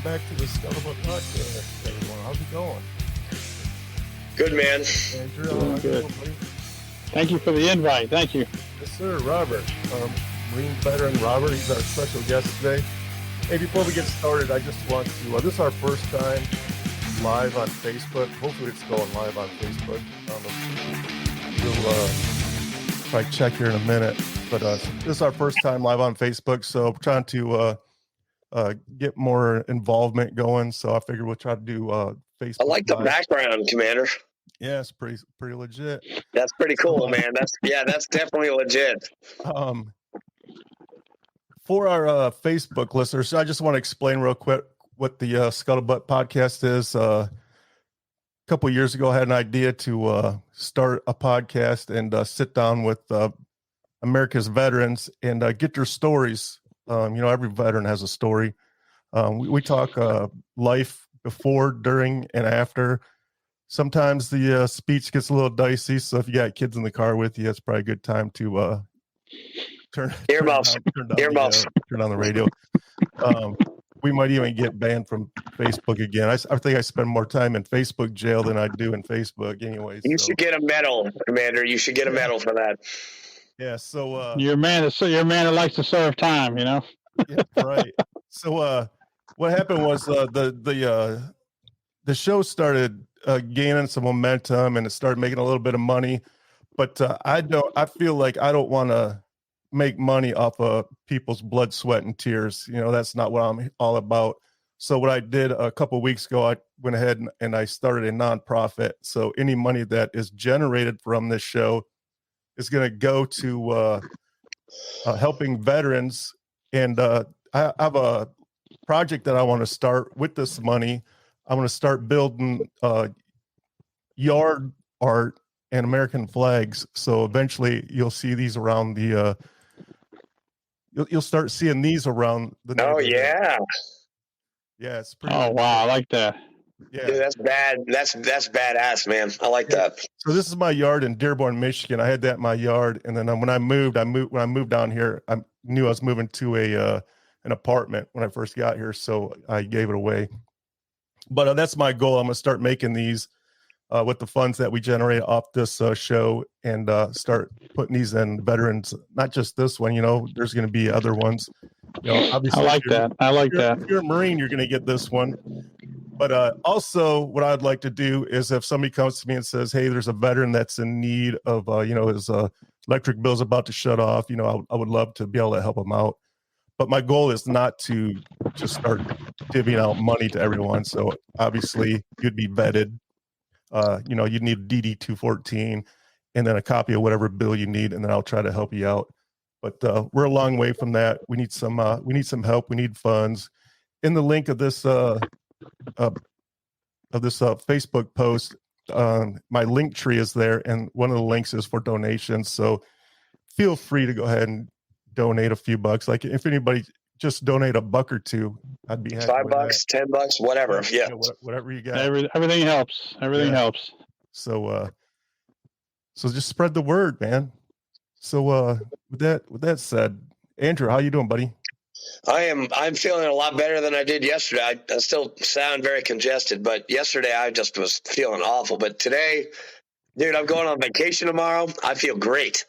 back to the Scuttlebutt Podcast, everyone. How's it going? Good, man. Andrew, how you doing, buddy? Thank you for the invite. Thank you. Yes, sir. Robert, Marine veteran Robert. He's our special guest today. Hey, before we get started, I just want to, this is our first time live on Facebook. Hopefully it's going live on Facebook. We'll probably check here in a minute. But this is our first time live on Facebook, so I'm trying to get more involvement going. So I figured we'll try to do Facebook. I like the live. background, Commander. Yeah, it's pretty legit. That's pretty cool, man. That's definitely legit. For our Facebook listeners, I just want to explain real quick what the Scuttlebutt Podcast is. A couple of years ago, I had an idea to start a podcast and sit down with America's veterans and get their stories. Every veteran has a story. We talk life before, during, and after. Sometimes the speech gets a little dicey, so if you got kids in the car with you, it's probably a good time to turn down the radio. We might even get banned from Facebook again. I think I spend more time in Facebook jail than I do in Facebook anyways. You should get a medal, Commander. You should get a medal for that. Yeah, so you're a man that likes to serve time, you know. Yeah, right. So what happened was the show started gaining some momentum and it started making a little bit of money, but I feel like I don't want to make money off of people's blood, sweat, and tears. That's not what I'm all about. So what I did a couple of weeks ago, I went ahead and I started a nonprofit. So any money that is generated from this show is going to go to helping veterans. And I have a project that I want to start with this money. I want to start building yard art and American flags. So eventually you'll see these around the you'll start seeing these around the neighborhood. Oh yeah. Yeah, it's pretty. Oh wow, I like that. Yeah, dude, that's bad. That's badass, man. I like that. So this is my yard in Dearborn, Michigan. I had that in my yard, and then when I moved down here, I knew I was moving to an apartment when I first got here, so I gave it away. But that's my goal. I'm gonna start making these with the funds that we generate off this show, and start putting these in veterans. Not just this one, there's going to be other ones. Obviously, I like that. If you're a Marine, you're going to get this one. But also, what I'd like to do is if somebody comes to me and says, "Hey, there's a veteran that's in need of, his electric bill's about to shut off," I would love to be able to help them out. But my goal is not to just start divvying out money to everyone. So obviously, you'd be vetted. You'd need a DD-214 and then a copy of whatever bill you need, and then I'll try to help you out. But we're a long way from that. We need some help. We need funds. In the link of this Facebook post, my link tree is there, and one of the links is for donations. So feel free to go ahead and donate a few bucks. Like if anybody just donate $1 or $2, I'd be happy. $5, $10, whatever. Yeah, whatever you got. Everything helps. Everything helps. So just spread the word, man. So with that said, Andrew, how you doing, buddy? I'm feeling a lot better than I did yesterday. I still sound very congested, but yesterday I just was feeling awful. But today, dude, I'm going on vacation tomorrow. I feel great.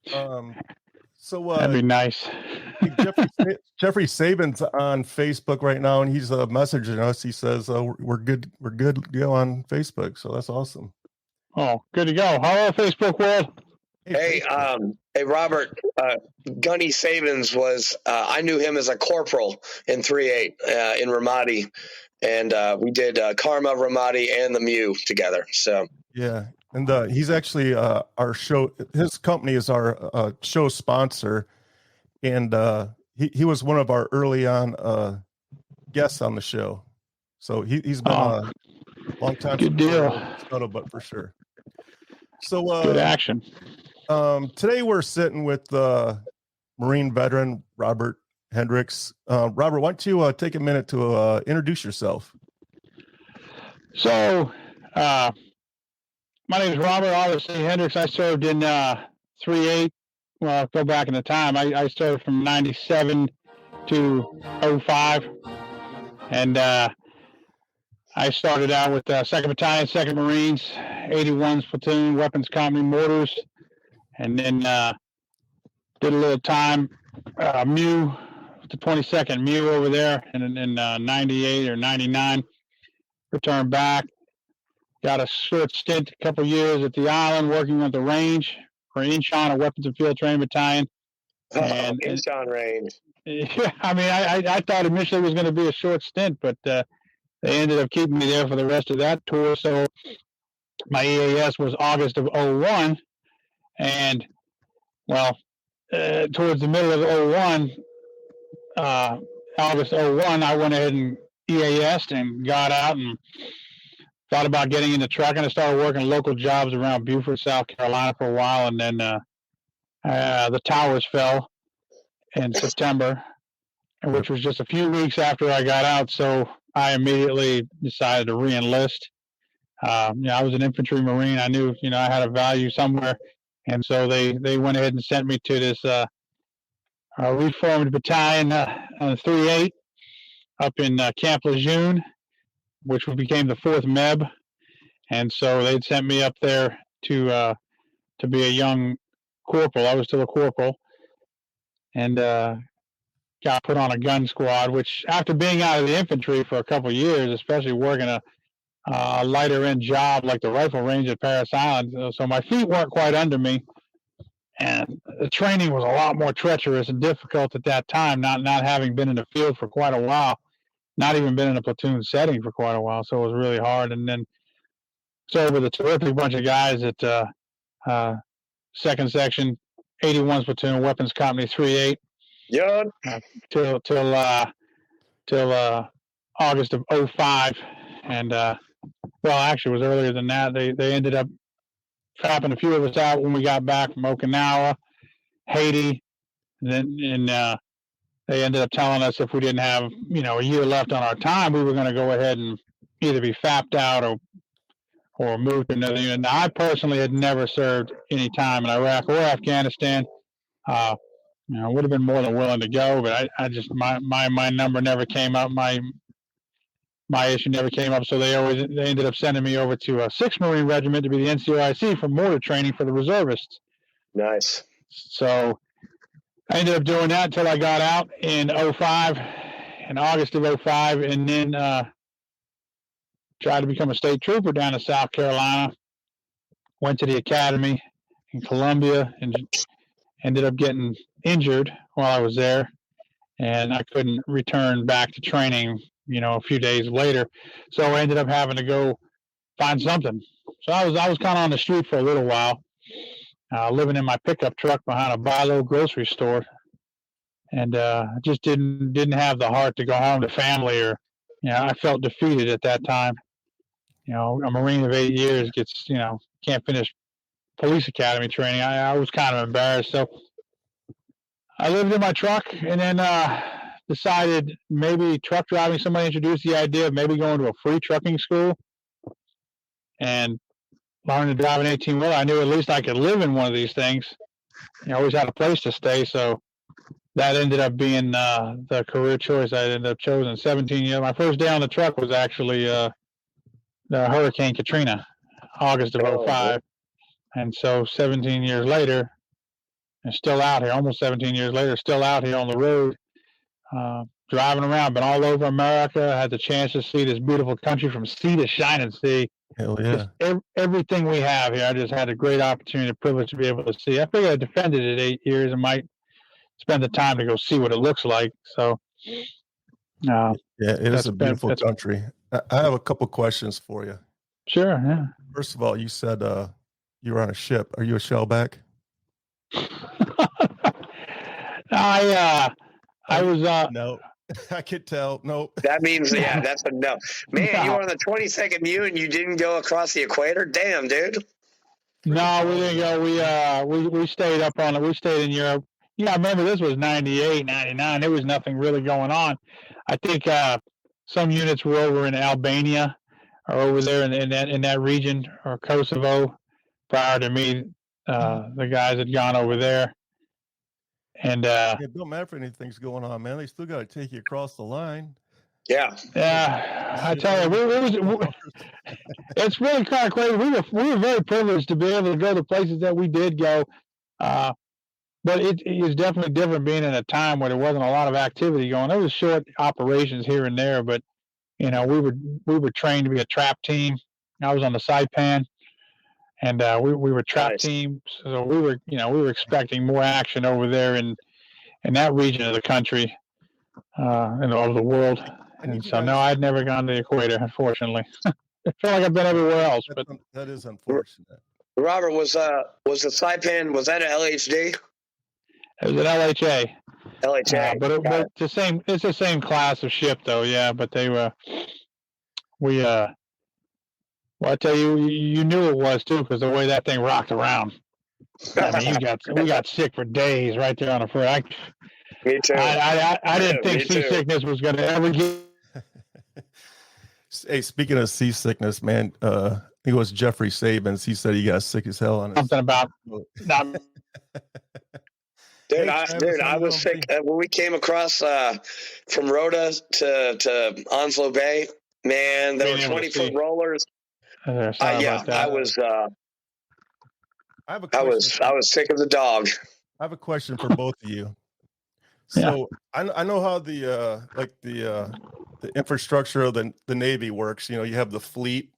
So that'd be nice. Jeffrey Saban's on Facebook right now, and he's messaging us. He says we're good to go on Facebook. So that's awesome. Oh, good to go. Hello, Facebook world. Hey, Robert, Gunny Sabins was, I knew him as a corporal in 3-8 in Ramadi, and we did Karma, Ramadi, and the Mew together. So yeah, and he's actually our show. His company is our show sponsor, and he was one of our early on guests on the show. So he's been a long time. Good deal. Scuttlebutt for sure. So good action. Today we're sitting with Marine veteran Robert Hendrix. Robert, why don't you take a minute to introduce yourself? So, my name is Robert, obviously Hendrix. I served in 3-8. Well, go back in the time. I served from 97 to 05. And I started out with 2nd Battalion, 2nd Marines, 81's Platoon, Weapons Company, Mortars, and then did a little time MEW, the 22nd MEW over there in 98 or 99. Returned back, got a short stint, a couple years at the island working at the range for Incheon, a Weapons and Field Training Battalion. And Incheon range. Yeah, I mean, I thought initially it was going to be a short stint, but they ended up keeping me there for the rest of that tour. So my EAS was August of 01. And, well, towards the middle of 01, August 01, I went ahead and EAS'd and got out and thought about getting into trucking. I started working local jobs around Beaufort, South Carolina for a while. And then the towers fell in September, which was just a few weeks after I got out. So I immediately decided to re-enlist. I was an infantry Marine. I knew, I had a value somewhere. And so they went ahead and sent me to this reformed battalion, 3-8, up in Camp Lejeune, which became the 4th MEB. And so they'd sent me up there to be a young corporal. I was still a corporal. And got put on a gun squad, which after being out of the infantry for a couple of years, especially working a lighter end job like the rifle range at Parris Island, so my feet weren't quite under me, and the training was a lot more treacherous and difficult at that time, not having been in the field for quite a while, not even been in a platoon setting for quite a while, so it was really hard. And then served with a terrific bunch of guys at 2nd Section, 81's Platoon, Weapons Company, 3-8. Yeah. Till August of 05. And well, actually it was earlier than that. They ended up trapping a few of us out when we got back from Okinawa, Haiti, and they ended up telling us if we didn't have a year left on our time, we were going to go ahead and either be fapped out or moved to another unit. Now, I personally had never served any time in Iraq or Afghanistan. I would have been more than willing to go, but I just my number never came up. My issue never came up, so they ended up sending me over to a 6th Marine Regiment to be the NCOIC for mortar training for the reservists. Nice. So I ended up doing that until I got out in 05, in August of 05, and then tried to become a state trooper down in South Carolina. Went to the academy in Columbia and ended up getting injured while I was there, and I couldn't return back to training, a few days later. So I ended up having to go find something. So I was kind of on the street for a little while, living in my pickup truck behind a buy-low grocery store, and just didn't have the heart to go home to family, or I felt defeated at that time. A Marine of 8 years gets can't finish police academy training. I was kind of embarrassed, so I lived in my truck, and then decided maybe truck driving. Somebody introduced the idea of maybe going to a free trucking school and learning to drive an 18-wheeler. I knew at least I could live in one of these things. I always had a place to stay, so that ended up being the career choice I ended up choosing. 17 years. My first day on the truck was actually the Hurricane Katrina, August of 05. And so 17 years later, and still out here, almost 17 years later, still out here on the road, driving around. Been all over America. Had the chance to see this beautiful country from sea to shining sea. Hell yeah. Just everything we have here, I just had a great opportunity, a privilege to be able to see. I figured I defended it 8 years and might spend the time to go see what it looks like. So, yeah, it is a beautiful country. I have a couple questions for you. Sure, yeah. First of all, you said you were on a ship. Are you a shellback? I was no. I could tell. No. That means that's a no. Man, you were on the 22nd MEU and you didn't go across the equator? Damn, dude. No, we didn't go. We stayed up on it. We stayed in Europe. I remember this was 98, 99. There was nothing really going on. I think some units were over in Albania or over there in that region, or Kosovo. Prior to me, the guys had gone over there. And it don't matter if anything's going on, man. They still got to take you across the line. Yeah. Yeah, I tell you, it's really kind of crazy. We were very privileged to be able to go to places that we did go, but it is definitely different being in a time where there wasn't a lot of activity going. There was short operations here and there, but we were trained to be a trap team. I was on the Saipan, and we were trap team, so we were expecting more action over there in that region of the country, and of the world. And so no, I'd never gone to the equator, unfortunately. I feel like I've been everywhere else, but that is unfortunate. Robert, was the Saipan, was that an LHD? It was an LHA. LHA, but it's the same. It's the same class of ship, though. Yeah, but they were. Well, I tell you, you knew it was too, because the way that thing rocked around. I mean, we got sick for days right there on the front. Me too. I didn't think seasickness was going to ever get. Hey, speaking of seasickness, man, I think it was Jeffrey Sabins. He said he got sick as hell on it. Something about. Dude, I was sick when we came across from Rhoda to Onslow Bay. Man, there were 20-foot rollers. I was sick as a dog. I have a question for both of you. So I know how the infrastructure of the Navy works. You have the fleet,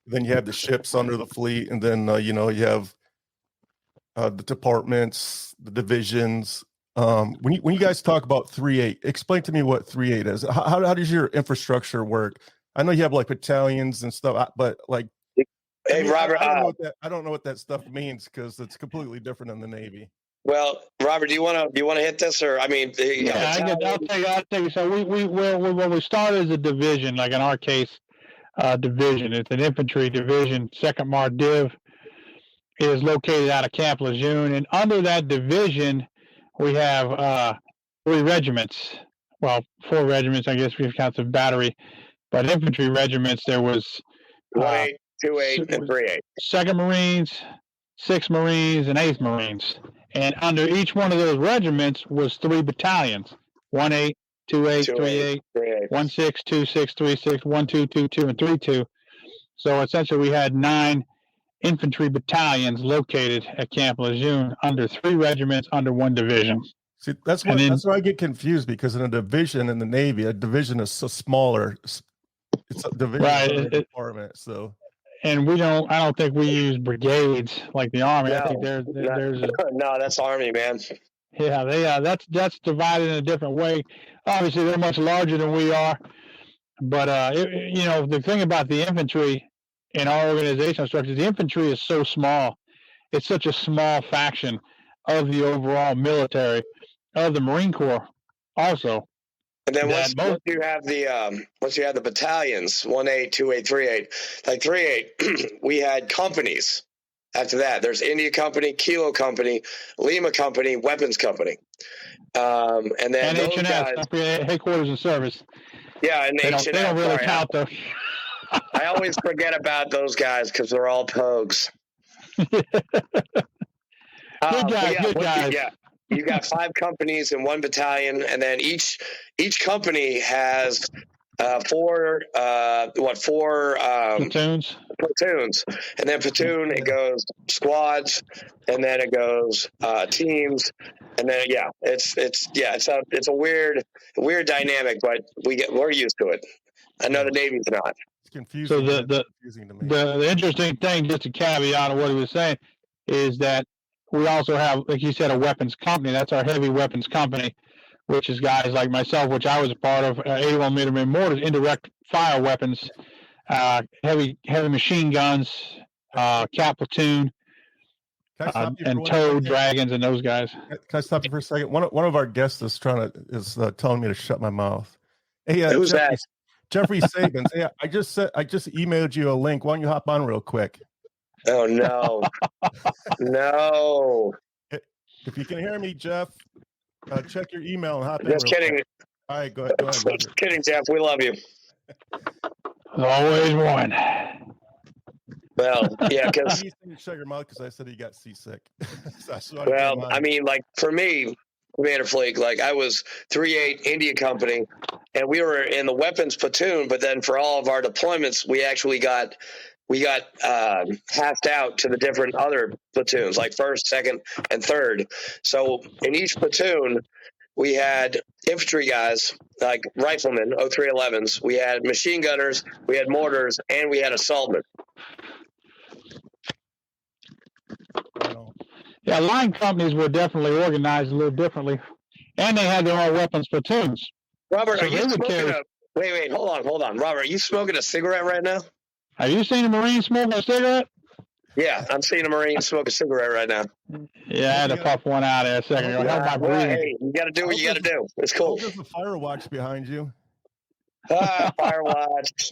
then you have the ships under the fleet, and then you have the departments, the divisions. When you guys talk about 3-8, explain to me what 3-8 is. How does your infrastructure work? I know you have like battalions and stuff, but like, hey, Robert, I don't know what that stuff means, because it's completely different in the Navy. Well, Robert, do you want to hit this, or I mean, I'll tell you. So we started as a division, like in our case, division. It's an infantry division. 2nd Mar Div is located out of Camp Lejeune, and under that division, we have 3 regiments. Well, 4 regiments, I guess, if you count the battery. But infantry regiments, there was 1-8, 2-8, and 3-8. 2nd Marines, 6th Marines, and 8th Marines. And under each one of those regiments was 3 battalions: 1-8, 2-8, 3-8, 1-6, 2-6, 3-6, 1-2, 2-2, and 3-2. So essentially, we had 9 infantry battalions located at Camp Lejeune under 3 regiments under 1 division. See, that's where I get confused, because in a division in the Navy, a division is so smaller. It's a division, right? Department. So, and I don't think we use brigades like the Army. No, I think there's no, that's Army, man. Yeah, that's divided in a different way. Obviously, they're much larger than we are, but the thing about the infantry in our organizational structure, the infantry is so small. It's such a small faction of the overall military, of the Marine Corps also. And then once you have the battalions, 1-8, 2-8, 3-8, like 3-8, we had companies. After that, there's India Company, Kilo Company, Lima Company, Weapons Company, and then those guys, headquarters and service. Yeah, and they don't really count though. I always forget about those guys because they're all pogues. Good guys. Yeah. You got 5 companies in 1 battalion, and then each company has 4 platoons, and then platoon, it goes squads, and then it goes teams, and then it's a weird dynamic, but we're used to it. I know the Navy's not. It's confusing. So the interesting thing, just a caveat of what he was saying, is that we also have, like you said, a weapons company. That's our heavy weapons company, which is guys like myself, which I was a part of, 81mm mortars, indirect fire weapons, heavy machine guns, cap platoon, and tow dragons, and those guys. Can I stop you for a second? One of our guests is telling me to shut my mouth. Hey, who's that? Jeffrey Sabins. Hey, I just emailed you a link. Why don't you hop on real quick? Oh no. No. If you can hear me, Jeff, check your email and hop in. Just kidding. Quick. All right, go ahead. Just kidding, Jeff. We love you. Always one. Well, yeah, because shut your mouth, because I said he got seasick. I mean, like for me, Commander Fleek. Like I was 3-8 India Company, and we were in the weapons platoon. But then for all of our deployments, we actually got passed out to the different other platoons, like 1st, 2nd, and 3rd. So in each platoon, we had infantry guys, like riflemen, 0311s. We had machine gunners, we had mortars, and we had assaultmen. Yeah, line companies were definitely organized a little differently, and they had their own weapons platoons. Robert, So are you smoking Wait, hold on. Robert, are you smoking a cigarette right now? Have you seen a Marine smoking a cigarette? Yeah, I'm seeing a Marine smoke a cigarette right now. Yeah, I had to puff one out there a second ago. Hey, you got to do what you got to do. It's cool. There's a fire watch behind you. Fire watch.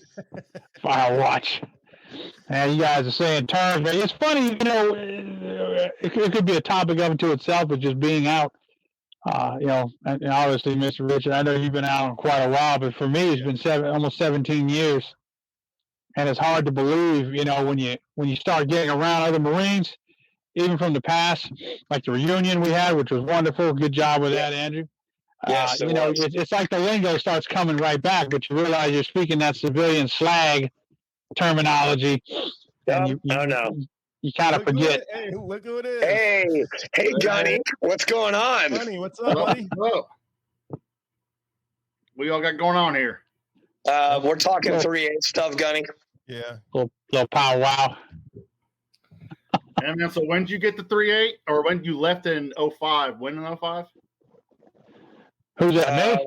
Fire watch. And you guys are saying terms, but it's funny, it could be a topic unto itself, but just being out, and obviously, Mr. Richard, I know you've been out quite a while, but for me, it's been almost 17 years. And it's hard to believe, when you start getting around other Marines, even from the past, like the reunion we had, which was wonderful. Good job with that, Andrew. Yes, it's like the lingo starts coming right back, but you realize you're speaking that civilian slag terminology. And you kind of forget. Hey, look who it is. Hey, Gunny, what's going on? Gunny, what's up, buddy? What y'all got going on here? We're talking 3-8 stuff, Gunny. Yeah. Little power wow. And then, so when did you get the 3-8, or when you left in 05? When in 05? Who's that?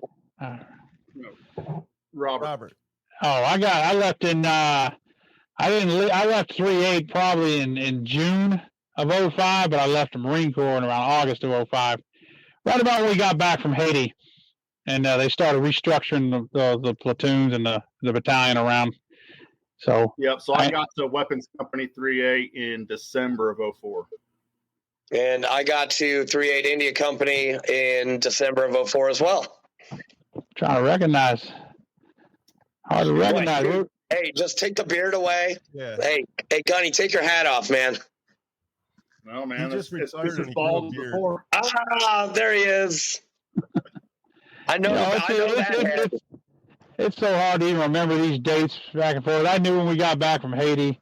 Robert. Oh, I left in. I left 3-8 probably in June of 05, but I left the Marine Corps in around August of 05, right about when we got back from Haiti, and they started restructuring the platoons and the battalion around. So yep. So I got to Weapons Company 3-8 in December of 04. And I got to 3-8 India Company in December of 04 as well. Trying to recognize. Hard to recognize. Hey, just take the beard away. Yeah. Hey, Gunny, take your hat off, man. No, man. He just retired this is and he bald grew a beard. before. There he is. I know that. It's so hard to even remember these dates back and forth. I knew when we got back from Haiti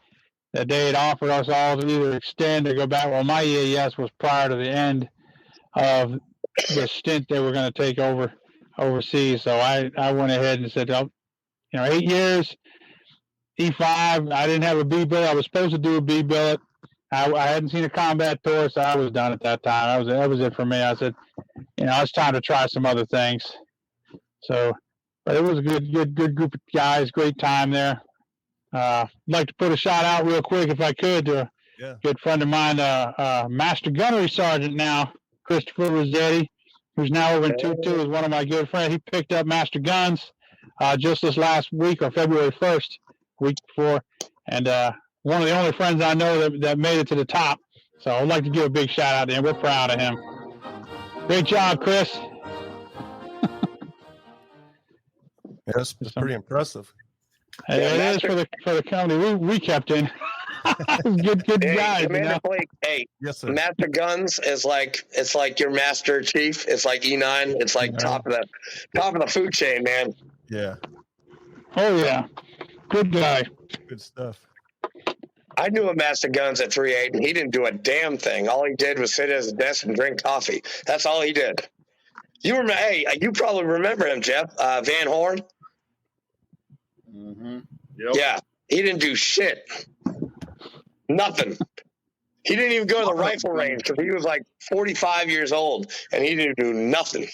that they had offered us all to either extend or go back. Well, my EAS was prior to the end of the stint they were going to take overseas. So I went ahead and said, 8 years, E5. I didn't have a B billet. I was supposed to do a B billet. I hadn't seen a combat tour, so I was done at that time. That was it for me. I said, it's time to try some other things. So, but it was a good group of guys. Great time there. I'd like to put a shout out real quick, if I could, to a good friend of mine, Master Gunnery Sergeant now, Christopher Rossetti, who's now over in 2-2, is one of my good friends. He picked up Master Guns just this last week, or February 1st, week before, and one of the only friends I know that made it to the top. So I'd like to give a big shout out to him. We're proud of him. Great job, Chris. That's pretty impressive. It is for the company we kept in. good guys. Commander Blake, yes, sir. Master Guns is like your Master Chief. It's like E9. It's like top of the food chain, man. Yeah. Oh yeah, good guy. Good stuff. I knew a Master Guns at 3-8, and he didn't do a damn thing. All he did was sit at his desk and drink coffee. That's all he did. You probably remember him, Jeff Van Horn. Mm-hmm. Yep. Yeah, he didn't do shit. Nothing. He didn't even go to the rifle range because he was like 45 years old, and he didn't do nothing.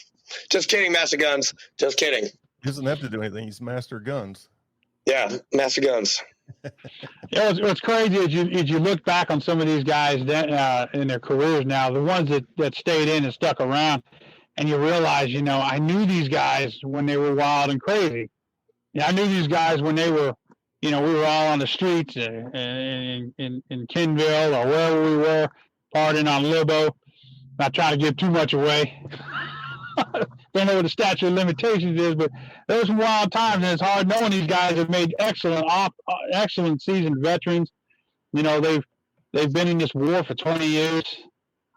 Just kidding, Master Guns. Just kidding. He doesn't have to do anything. He's Master Guns. Yeah, Master Guns. What's crazy is you look back on some of these guys in their careers now, the ones that stayed in and stuck around, and you realize, I knew these guys when they were wild and crazy. Yeah, I knew these guys when they were, we were all on the streets in Kenville or wherever we were, partying on Libo. Not trying to give too much away. Don't know what the statute of limitations is, but those some wild times, and it's hard knowing these guys have made excellent seasoned veterans. They've been in this war for 20 years,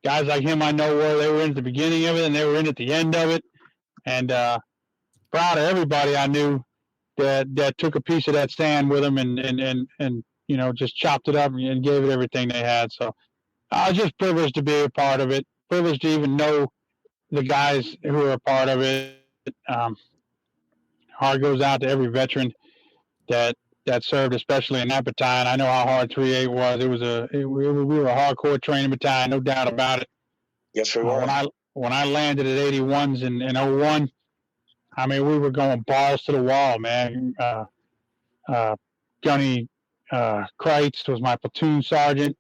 Guys like him, I know where they were in at the beginning of it and they were in at the end of it. And proud of everybody I knew that took a piece of that stand with them and just chopped it up and gave it everything they had. So I was just privileged to be a part of it, privileged to even know the guys who are a part of it. Heart goes out to every veteran that served, especially in that battalion. I know how hard 3-8 was. We were a hardcore training battalion, no doubt about it. Yes, we were. When I landed at 81s in 01, I mean, we were going balls to the wall, man. Gunny Kreitz was my platoon sergeant.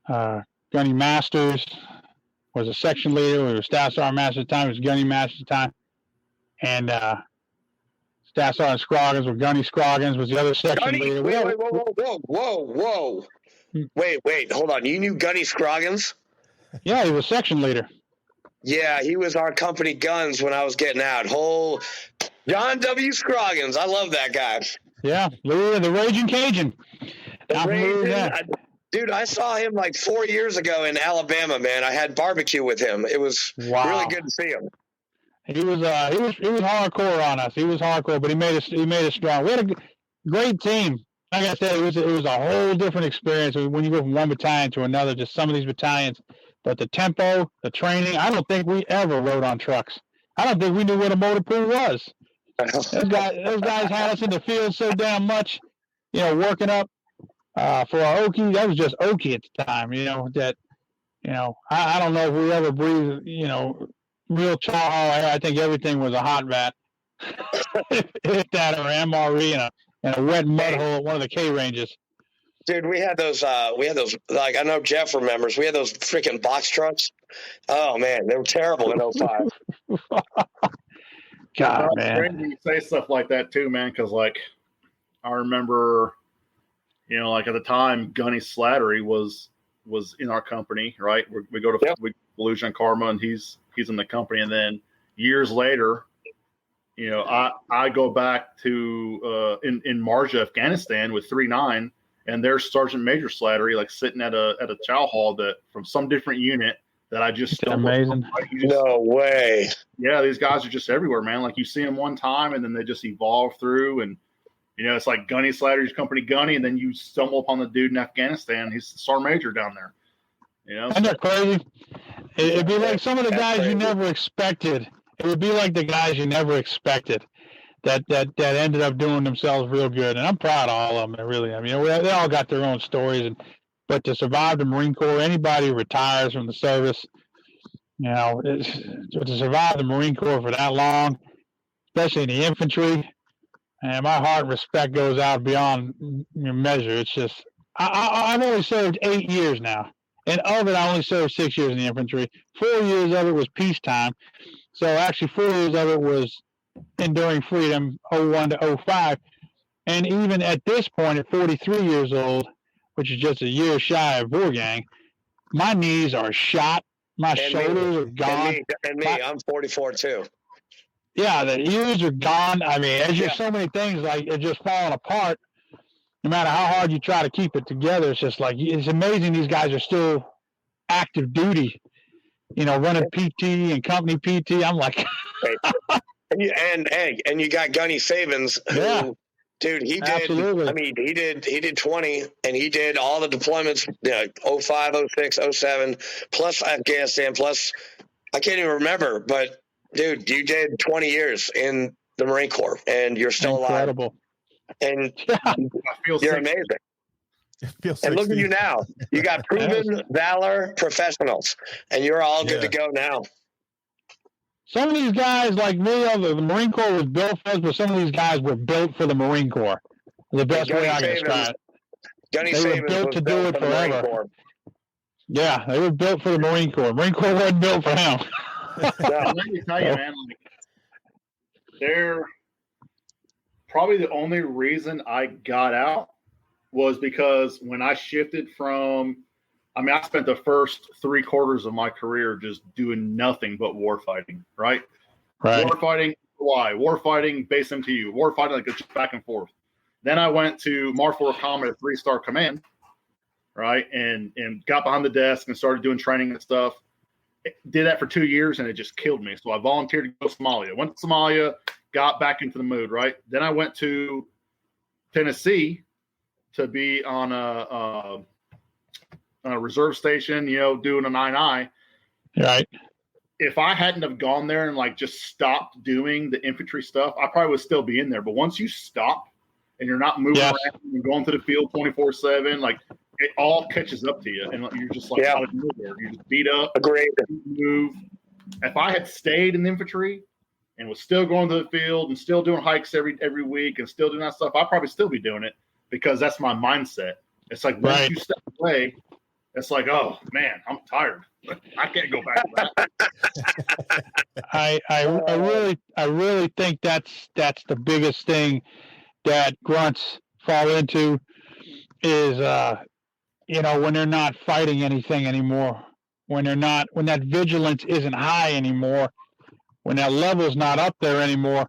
Gunny Masters was a section leader. We were Staff Sergeant Master at the time. He was Gunny Master at the time. And Staff Sergeant Scroggins, or Gunny Scroggins, was the other section leader. Whoa. Wait, hold on. You knew Gunny Scroggins? Yeah, he was section leader. Yeah, he was our company guns when I was getting out. John W. Scroggins. I love that guy. Yeah, leader of the Raging Cajun. Dude, I saw him like 4 years ago in Alabama, man. I had barbecue with him. It was really good to see him. He was hardcore on us. He was hardcore, but he made us strong. We had a great team. Like I said, it was a whole different experience when you go from one battalion to another. Just some of these battalions, but the tempo, the training. I don't think we ever rode on trucks. I don't think we knew what a motor pool was. Those guys had us in the field so damn much, working up for our Okie. That was just Okie at the time, I don't know if we ever breathed, real chow. I think everything was a hot vat. If that or MRE and a wet mud hole at one of the K ranges. Dude, we had those, like, I know Jeff remembers, we had those freaking box trucks. Oh, man, they were terrible in 05. God, it's man. crazy you say stuff like that, too, man, because, like, I remember, like, at the time, Gunny Slattery was in our company, right? We go to Fallujah and Karma, and he's in the company. And then years later, I go back to in Marja, Afghanistan with 3-9, and there's Sergeant Major Slattery, like, sitting at a chow hall that from some different unit that I just amazing. No way. Yeah, these guys are just everywhere, man. Like, you see them one time, and then they just evolve through, and it's like Gunny Slattery's company Gunny, and then you stumble upon the dude in Afghanistan. He's the Sergeant Major down there. Isn't that crazy? It'd be like some of the guys you never expected. It would be like the guys you never expected that ended up doing themselves real good. And I'm proud of all of them. Really, they all got their own stories. But to survive the Marine Corps, anybody who retires from the service, to survive the Marine Corps for that long, especially in the infantry, and my heart and respect goes out beyond measure. It's just, I've only served 8 years now. And of it, I only served 6 years in the infantry. 4 years of it was peacetime. So actually 4 years of it was enduring freedom, 01 to 05. And even at this point, at 43 years old, which is just a year shy of Vorgang, my knees are shot. My shoulders are gone. And me, I'm 44 too. Yeah, the ears are gone. I mean, there's just so many things, like, it's just falling apart. No matter how hard you try to keep it together, it's just like, it's amazing these guys are still active duty, running PT and company PT. I'm like, and you got Gunny Savins, who, dude, he did. Absolutely. I mean, he did 20, and he did all the deployments, 05, 06, 07, plus Afghanistan, plus I can't even remember, but dude, you did 20 years in the Marine Corps, and you're still incredible. And you're amazing. And look at you now. You got proven valor professionals, and you're all good to go now. Some of these guys, like me, the Marine Corps was built for us, but some of these guys were built for the Marine Corps. The best way I can describe it. They were built to do it forever. Yeah, they were built for the Marine Corps. Marine Corps wasn't built for him. Let me tell you, man, they're probably the only reason I got out was because when I shifted I spent the first 3/4 of my career just doing nothing but war fighting, right? War fighting, war fighting, base MTU, war fighting, like, just back and forth. Then I went to Mar 4 Combat 3-star command, right? And got behind the desk and started doing training and stuff. Did that for 2 years, and it just killed me. So I volunteered to go to Somalia. Went to Somalia, got back into the mood, right? Then I went to Tennessee to be on a reserve station, doing an I. Right. If I hadn't have gone there and like just stopped doing the infantry stuff, I probably would still be in there. But once you stop and you're not moving around and going to the field 24/7, like it all catches up to you, and you're just like out of nowhere. You're just beat up. Agreed. Move. If I had stayed in the infantry and was still going to the field and still doing hikes every week and still doing that stuff, I'd probably still be doing it because that's my mindset. It's like once you step away, it's like, oh man, I'm tired. I can't go back to that. I really think that's the biggest thing that grunts fall into is when they're not fighting anything anymore, when that vigilance isn't high anymore, when that level's not up there anymore.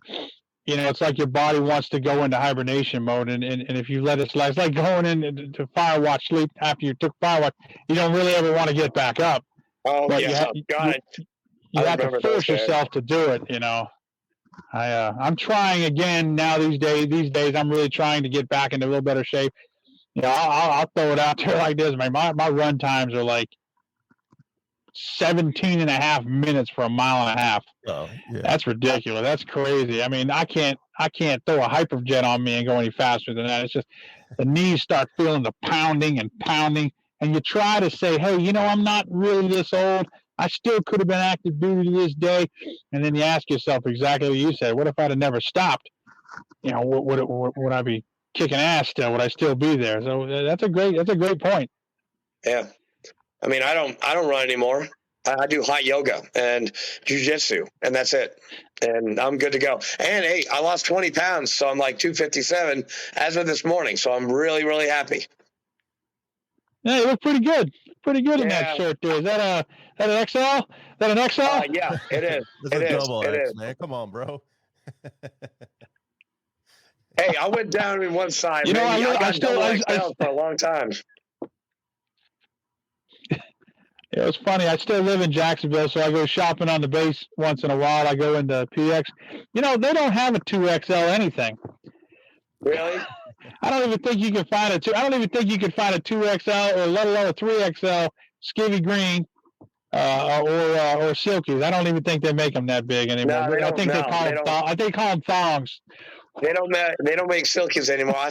It's like your body wants to go into hibernation mode, and if you let it slide, it's like going into Firewatch sleep after you took Firewatch. You don't really ever want to get back up. Oh, but yeah, you have to force yourself to do it. I'm trying again now these days. I'm really trying to get back into a little better shape. I'll throw it out there like this. My run times are like 17.5 minutes for a mile and a half. Oh, yeah. That's ridiculous. That's crazy. I mean, I can't throw a hyperjet on me and go any faster than that. It's just the knees start feeling the pounding, and you try to say, hey, I'm not really this old. I still could have been active duty to this day. And then you ask yourself exactly what you said. What if I'd have never stopped? Would I be kicking ass still? Would I still be there? So that's a great point. Yeah. I mean, I don't run anymore. I do hot yoga and jujitsu, and that's it. And I'm good to go. And hey, I lost 20 pounds, so I'm like 257 as of this morning. So I'm really, really happy. Yeah, you look pretty good. Pretty good in that shirt there. Is that an XL? Is that an XL? Yeah, it is. It is. Double X, man. Come on, bro. Hey, I went down in one side. I XL for a long time. It was funny. I still live in Jacksonville, so I go shopping on the base once in a while. I go into PX. They don't have a 2XL anything. Really? I don't even think you can find a 2XL or let alone a 3XL skivvy green or silkies. I don't even think they make them that big anymore. No, they call them thongs. They don't make silkies anymore. I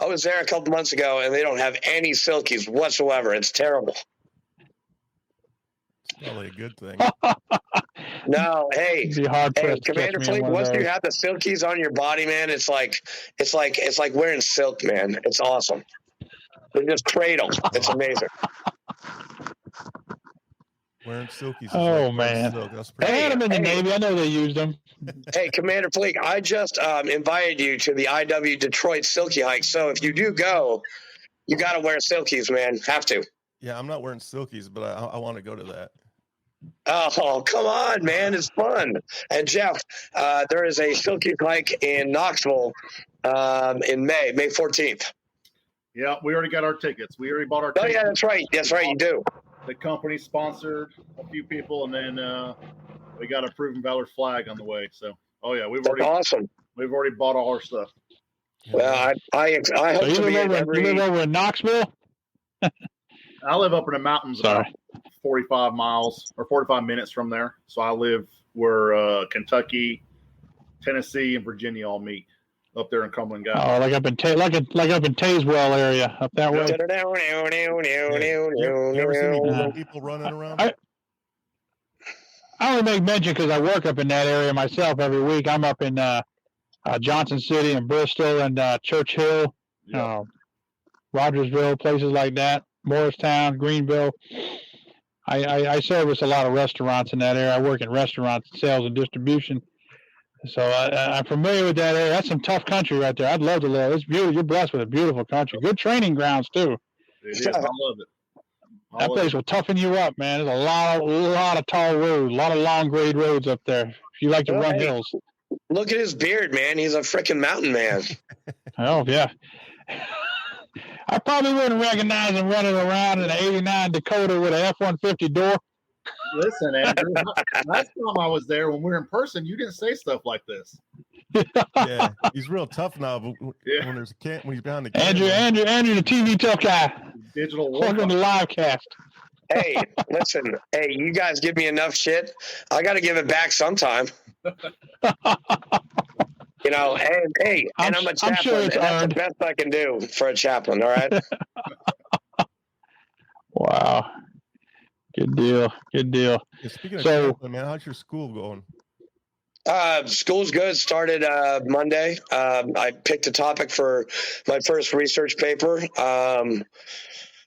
was there a couple months ago, and they don't have any silkies whatsoever. It's terrible. Probably a good thing. No, hey, Commander Fleet. Once you have the silkies on your body, man, it's like wearing silk, man. It's awesome. They're just cradle. It's amazing. Wearing silkies. Oh man, silk. They had them in the Navy. I know they used them. Hey, Commander Fleet, I just invited you to the IW Detroit Silky Hike. So if you do go, you got to wear silkies, man. Have to. Yeah, I'm not wearing silkies, but I want to go to that. Oh, come on, man. It's fun. And Jeff, there is a silky hike in Knoxville in May 14th. Yeah, we already got our tickets. We already bought our tickets. Oh, yeah, that's right. That's right. You do. The company sponsored a few people, and then we got a Proven Valor flag on the way. So, we've already bought all our stuff. Well, I hope so you live over in Knoxville? I live up in the mountains about 45 miles or 45 minutes from there. So I live where Kentucky, Tennessee, and Virginia all meet up there in Cumberland Gap. Oh, like up in Tazewell area, up that way. You ever seen people running around? I only make mention because I work up in that area myself every week. I'm up in Johnson City and Bristol and Church Hill, Rogersville, places like that. Morristown, Greenville. I service a lot of restaurants in that area. I work in restaurants, sales and distribution. So I'm familiar with that area. That's some tough country right there. I'd love to live. It's beautiful. You're blessed with a beautiful country. Good training grounds too. It is. I love it. That place will toughen you up, man. There's a lot of tall roads, a lot of long grade roads up there. If you like to run hills. Look at his beard, man. He's a freaking mountain man. Oh yeah. I probably wouldn't recognize him running around in an '89 Dakota with an F-150 door. Listen, Andrew, last time I was there when we were in person, you didn't say stuff like this. Yeah, he's real tough now. But Yeah. when he's behind the camera. Andrew, the TV tough guy. Digital Welcome to Livecast. Hey, listen. Hey, you guys give me enough shit. I got to give it back sometime. You know, and hey, and I'm a chaplain. sure it's and that's earned. the best I can do for a chaplain. All right. Wow. Good deal. Good deal. Yeah, speaking of So- chaplain, man, how's your school going? School's good. Started Monday. I picked a topic for my first research paper.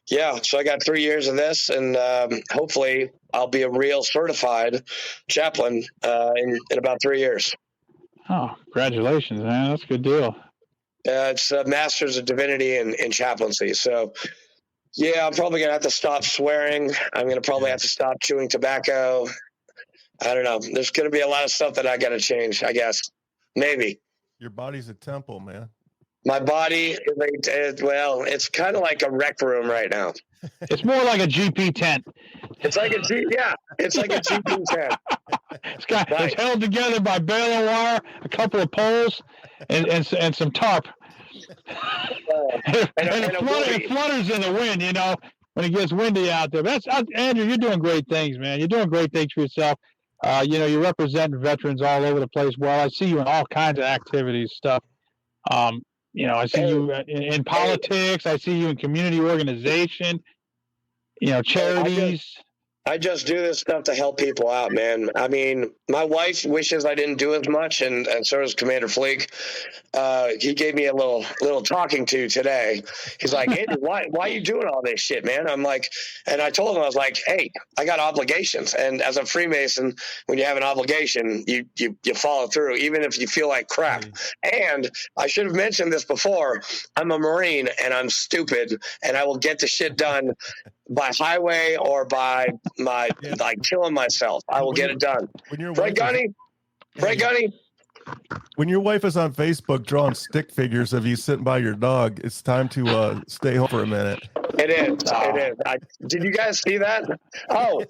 Yeah, so I got 3 years of this, and hopefully I'll be a real certified chaplain in about 3 years. Oh, congratulations, man. That's a good deal. It's a Master's of Divinity in chaplaincy. So, yeah, I'm probably going to have to stop swearing. I'm going to probably have to stop chewing tobacco. I don't know. There's going to be a lot of stuff that I got to change, I guess. Maybe. Your body's a temple, man. My body, it's kind of like a rec room right now. It's more like a GP tent. It's like a GP tent. It's held together by baling wire, a couple of poles, and some tarp. And It flutters in the wind, you know, when it gets windy out there. Andrew, you're doing great things, man. You're doing great things for yourself. You know, you're representing veterans all over the place. Well, I see you in all kinds of activities, stuff. You know, I see you in politics. I see you in community organization. You know, charities. I just do this stuff to help people out, man. I mean, my wife wishes I didn't do as much, and so does Commander Fleek. He gave me a little talking to today. He's like, "Hey, why are you doing all this shit, man?" I'm like, and I told him, I was like, "Hey, I got obligations, and as a Freemason, when you have an obligation, you follow through, even if you feel like crap." And I should have mentioned this before. I'm a Marine, and I'm stupid, and I will get the shit done by highway or by my like killing myself. I will get it done. Right, Gunny? Right, Gunny? When your wife is on Facebook drawing stick figures of you sitting by your dog, it's time to stay home for a minute. It is. It is. Did you guys see that? Oh,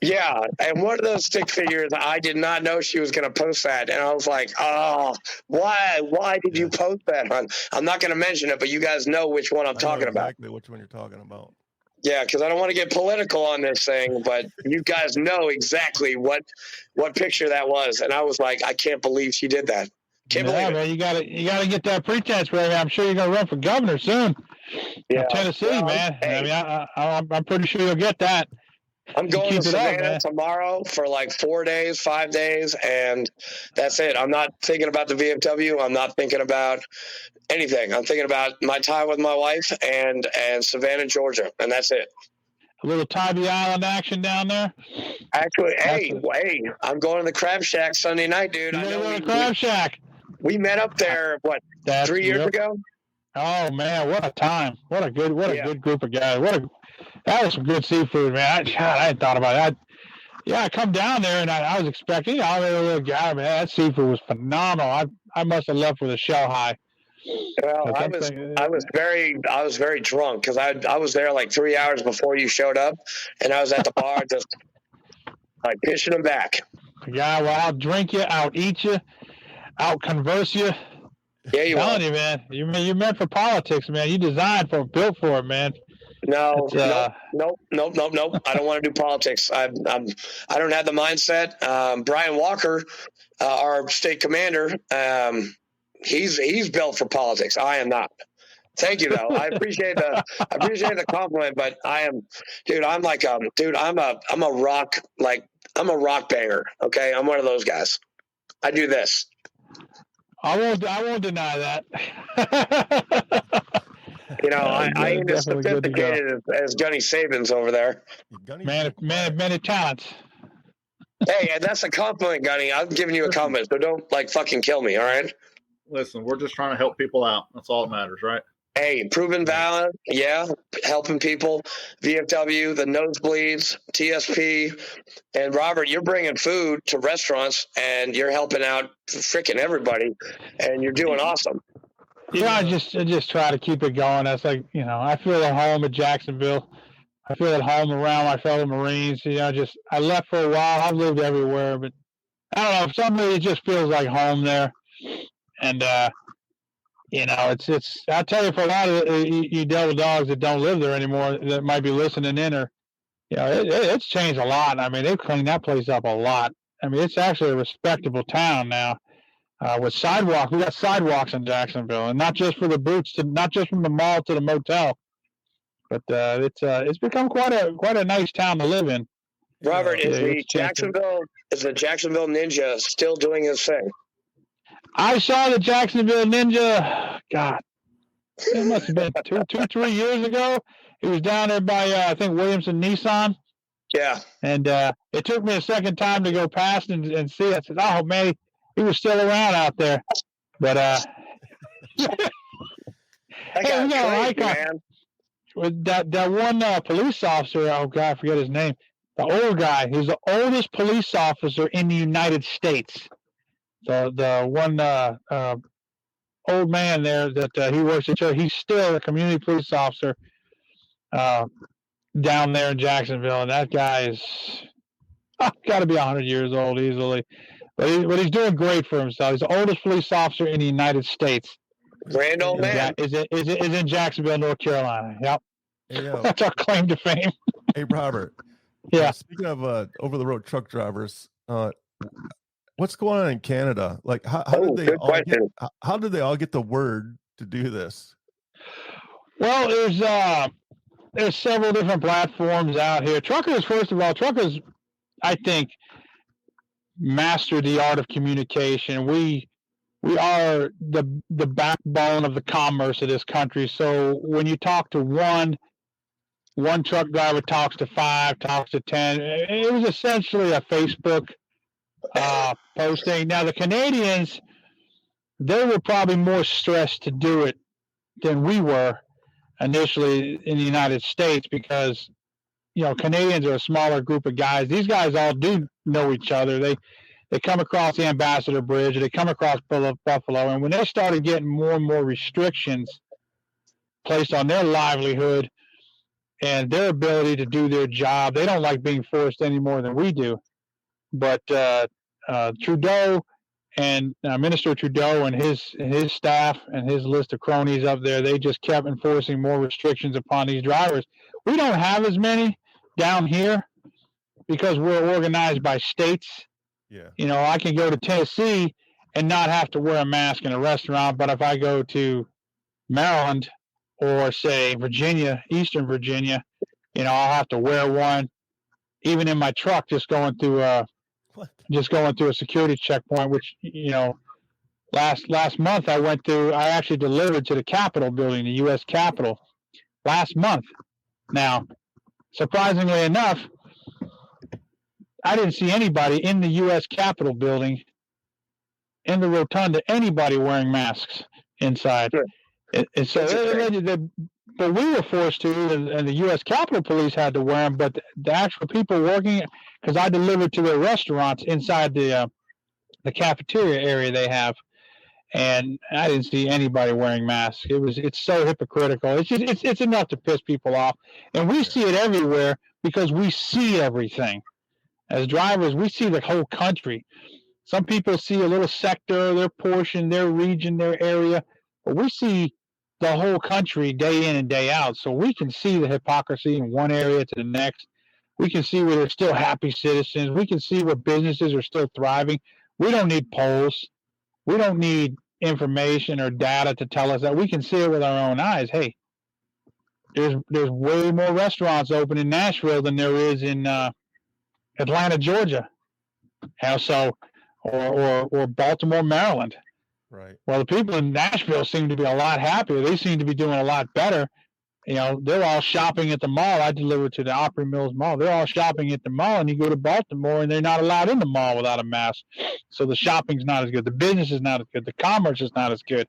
yeah. And one of those stick figures, I did not know she was going to post that. And I was like, oh, why? Why did you post that, hon? I'm not going to mention it, but you guys know which one I'm talking about. Exactly which one you're talking about. Yeah, because I don't want to get political on this thing, but you guys know exactly what picture that was. And I was like, I can't believe she did that. Can't believe it. Man, you gotta get that pretense ready. I'm sure you're gonna run for governor soon. Yeah, Tennessee, man. Hey, I mean, I'm pretty sure you'll get that. I'm going to Savannah tomorrow for like 4 days, 5 days, and that's it. I'm not thinking about the VFW. I'm not thinking about anything. I'm thinking about my time with my wife and Savannah, Georgia, and that's it. A little Tybee Island action down there. Actually, hey, I'm going to the Crab Shack Sunday night, dude. I know the Crab Shack. We met up there, 3 years ago? Oh man, what a time! What a good group of guys. That was some good seafood, man. I hadn't thought about that. Yeah, I come down there and I was expecting, I was a little guy, man. That seafood was phenomenal. I must have left with a shell high. Well, I was very drunk because I was there like 3 hours before you showed up, and I was at the bar just like pitching them back. Yeah, well, I'll drink you, I'll eat you, I'll converse you. Yeah, you are. You, man. You meant for politics, man. You built for it, man. No. I don't want to do politics. I don't have the mindset. Brian Walker, our state commander, he's built for politics. I am not. Thank you, though. I appreciate the compliment, but I am, dude. I'm a rock banger. Okay, I'm one of those guys. I do this. I won't deny that. You know, I ain't as sophisticated as Gunny Sabins over there. Man of many talents. Hey, and that's a compliment, Gunny. I'm giving you a compliment, so don't fucking kill me, all right? Listen, we're just trying to help people out. That's all that matters, right? Hey, proven valor, yeah, helping people, VFW, the nosebleeds, TSP, and Robert, you're bringing food to restaurants, and you're helping out freaking everybody, and you're doing awesome. I just try to keep it going. That's like, I feel at home at Jacksonville. I feel at home around my fellow Marines. I left for a while. I've lived everywhere, but I don't know. For some reason, it just feels like home there. And, it's. I tell you, for a lot of you devil dogs that don't live there anymore, that might be listening in, or it's changed a lot. I mean, they've cleaned that place up a lot. I mean, it's actually a respectable town now. With sidewalks, we got sidewalks in Jacksonville, and not just for the boots, not just from the mall to the motel, but it's become quite a nice town to live in. Robert, is the Jacksonville Ninja still doing his thing? I saw the Jacksonville Ninja. God, it must have been 3 years ago. He was down there by I think Williamson Nissan. Yeah, and it took me a second time to go past and see. I said, "Oh man, he was still around out there." But man. With that one police officer, oh God, I forget his name. The old guy. He's the oldest police officer in the United States. The one old man there that he works at. He's still a community police officer down there in Jacksonville, and that guy is got to be 100 years old easily. But he's doing great for himself. He's the oldest police officer in the United States. Grand old man. Is in Jacksonville, North Carolina. Yep. Hey, that's our claim to fame. Hey, Robert. Yeah. Speaking of over-the-road truck drivers, what's going on in Canada? Like, how did they all get the word to do this? Well, there's several different platforms out here. Truckers, I think, mastered the art of communication. We are the backbone of the commerce of this country. So when you talk to one truck driver talks to 5, talks to 10. It was essentially a Facebook posting. Now the Canadians, they were probably more stressed to do it than we were initially in the United States, because Canadians are a smaller group of guys. These guys all do know each other. They come across the Ambassador Bridge, or they come across Buffalo, and when they started getting more and more restrictions placed on their livelihood and their ability to do their job, they don't like being forced any more than we do. But Trudeau and Minister Trudeau and his staff and his list of cronies up there, they just kept enforcing more restrictions upon these drivers. We don't have as many down here because we're organized by states. Yeah. I can go to Tennessee and not have to wear a mask in a restaurant, but if I go to Maryland or say Virginia, Eastern Virginia, I'll have to wear one, even in my truck, just going through a security checkpoint, which, last month I actually delivered to the Capitol building, the U.S. Capitol, last month. Now, surprisingly enough, I didn't see anybody in the U.S. Capitol building, in the rotunda, anybody wearing masks inside. Sure. But we were forced to, and the U.S. Capitol Police had to wear them, but the actual people working, because I delivered to their restaurants inside the cafeteria area they have, and I didn't see anybody wearing masks. It's so hypocritical. It's enough to piss people off, and we see it everywhere because we see everything. As drivers, we see the whole country. Some people see a little sector, their portion, their region, their area, but we see the whole country day in and day out. So we can see the hypocrisy in one area to the next. We can see where there's still happy citizens. We can see where businesses are still thriving. We don't need polls. We don't need information or data to tell us that. We can see it with our own eyes. Hey, there's way more restaurants open in Nashville than there is in Atlanta, Georgia. Or Baltimore, Maryland. Right. Well, the people in Nashville seem to be a lot happier. They seem to be doing a lot better. They're all shopping at the mall. I delivered to the Opry Mills Mall. They're all shopping at the mall, and you go to Baltimore, and they're not allowed in the mall without a mask. So the shopping's not as good. The business is not as good. The commerce is not as good.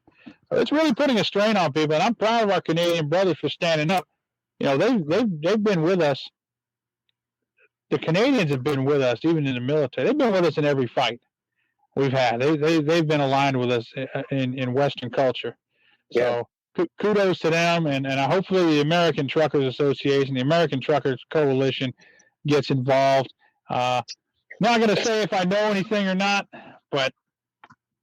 So it's really putting a strain on people, and I'm proud of our Canadian brothers for standing up. They've been with us. The Canadians have been with us, even in the military. They've been with us in every fight we've had. They've been aligned with us in Western culture. So kudos to them, and hopefully the American Truckers Association, the American Truckers Coalition gets involved. Not going to say if I know anything or not, but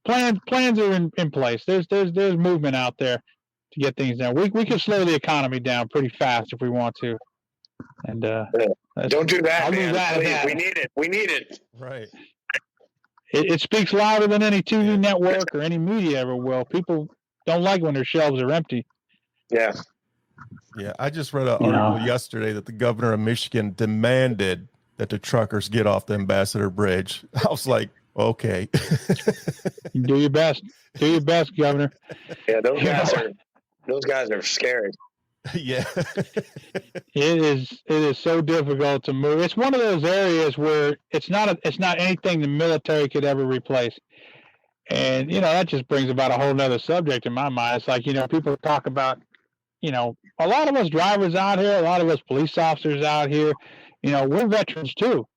plans are in place. There's movement out there to get things done. We can slow the economy down pretty fast if we want to. And don't do that, man. Please. We need it. Right. It speaks louder than any TV network or any media ever will. People don't like when their shelves are empty. Yeah. Yeah. I just read an article yesterday that the governor of Michigan demanded that the truckers get off the Ambassador Bridge. I was like, okay. Do your best. Do your best, Governor. Yeah, those guys are scary. Yeah. It is so difficult to move. It's one of those areas where it's not anything the military could ever replace. And, that just brings about a whole nother subject in my mind. It's like, people talk about, a lot of us drivers out here, a lot of us police officers out here, we're veterans too.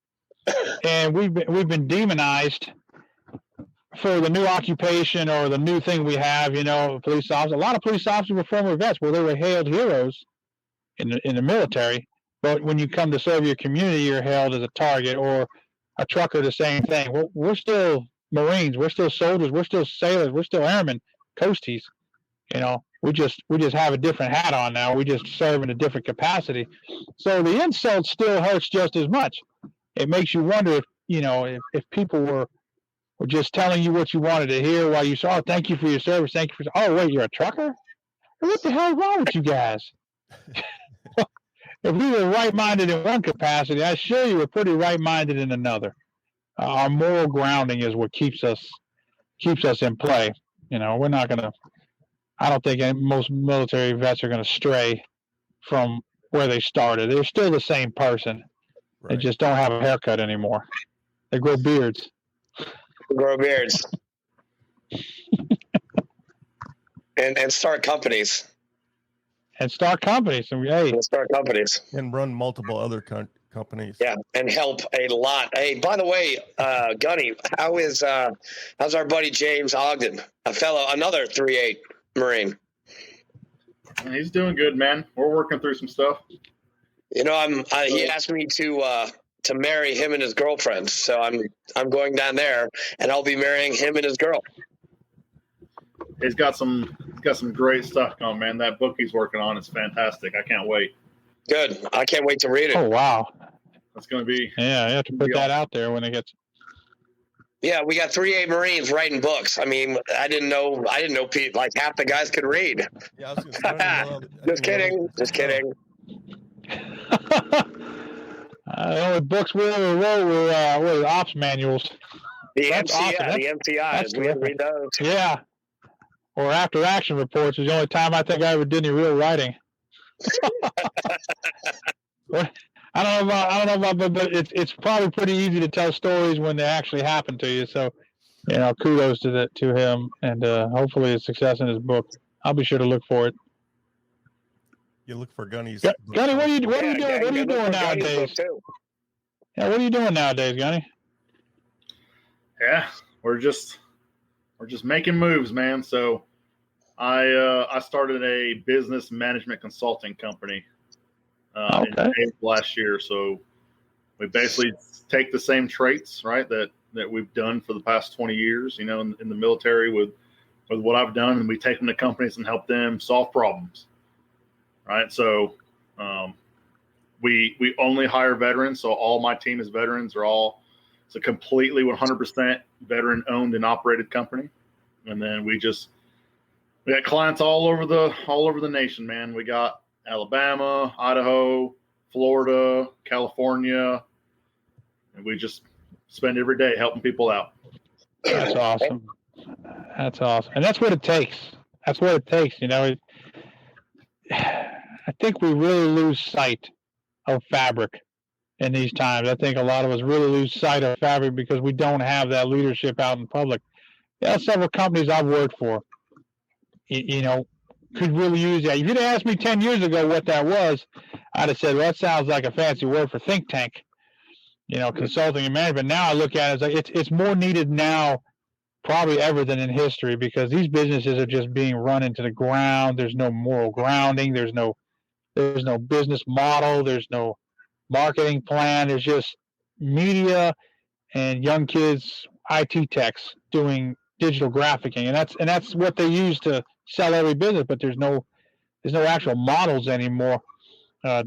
And we've been demonized for the new occupation or the new thing we have, police officers. A lot of police officers were former vets. Well, they were hailed heroes in the military. But when you come to serve your community, you're hailed as a target. Or a trucker, the same thing. Well, we're still Marines. We're still soldiers. We're still sailors. We're still airmen, coasties. We just have a different hat on now. We just serve in a different capacity. So the insult still hurts just as much. It makes you wonder if people were just telling you what you wanted to hear while you saw, thank you for your service. Thank you for, oh, wait, you're a trucker? What the hell is wrong with you guys? If we were right-minded in one capacity, I assure you we're pretty right-minded in another. Our moral grounding is what keeps us in play. We're not going to, I don't think most military vets are going to stray from where they started. They're still the same person. Right. They just don't have a haircut anymore. They grow beards. and start companies. And start companies. And run multiple other companies. Yeah, and help a lot. Hey, by the way, Gunny, how's our buddy James Ogden, another 3-8 Marine? He's doing good, man. We're working through some stuff. He asked me to marry him and his girlfriend, so I'm going down there, and I'll be marrying him and his girl. He's got some great stuff going, man. That book he's working on is fantastic. I can't wait. Good. I can't wait to read it. Oh wow, that's going to be. Yeah, you have to put that out there when it gets. Yeah, we got 3-8 Marines writing books. I mean, I didn't know Pete, like half the guys could read. Yeah, I was gonna say, Just kidding. The only books we ever wrote were ops manuals. The MTIs. We read those. Yeah. Or after action reports is the only time I think I ever did any real writing. I don't know about, but it's probably pretty easy to tell stories when they actually happen to you. So, kudos to him, and hopefully his success in his book. I'll be sure to look for it. You look for Gunny's. Gunny, what are you doing? What are you doing nowadays? Yeah, what are you doing nowadays, Gunny? Yeah, we're just making moves, man. So, I started a business management consulting company in April last year. So, we basically take the same traits, right, that we've done for the past 20 years, in the military with what I've done, and we take them to companies and help them solve problems. Right. So we only hire veterans. So all my team is veterans. It's a completely 100% veteran owned and operated company. And then we got clients all over the nation, man. We got Alabama, Idaho, Florida, California, and we just spend every day helping people out. That's awesome. That's awesome. And that's what it takes. That's what it takes. I think we really lose sight of fabric in these times. I think a lot of us really lose sight of fabric because we don't have that leadership out in public. Several companies I've worked for, could really use that. If you'd asked me 10 years ago what that was, I'd have said, well, that sounds like a fancy word for think tank, consulting and management. Now I look at it as like it's more needed now probably ever than in history, because these businesses are just being run into the ground. There's no moral grounding. There's no business model. There's no marketing plan. There's just media and young kids, IT techs doing digital graphicing, and that's what they use to sell every business. But there's no actual models anymore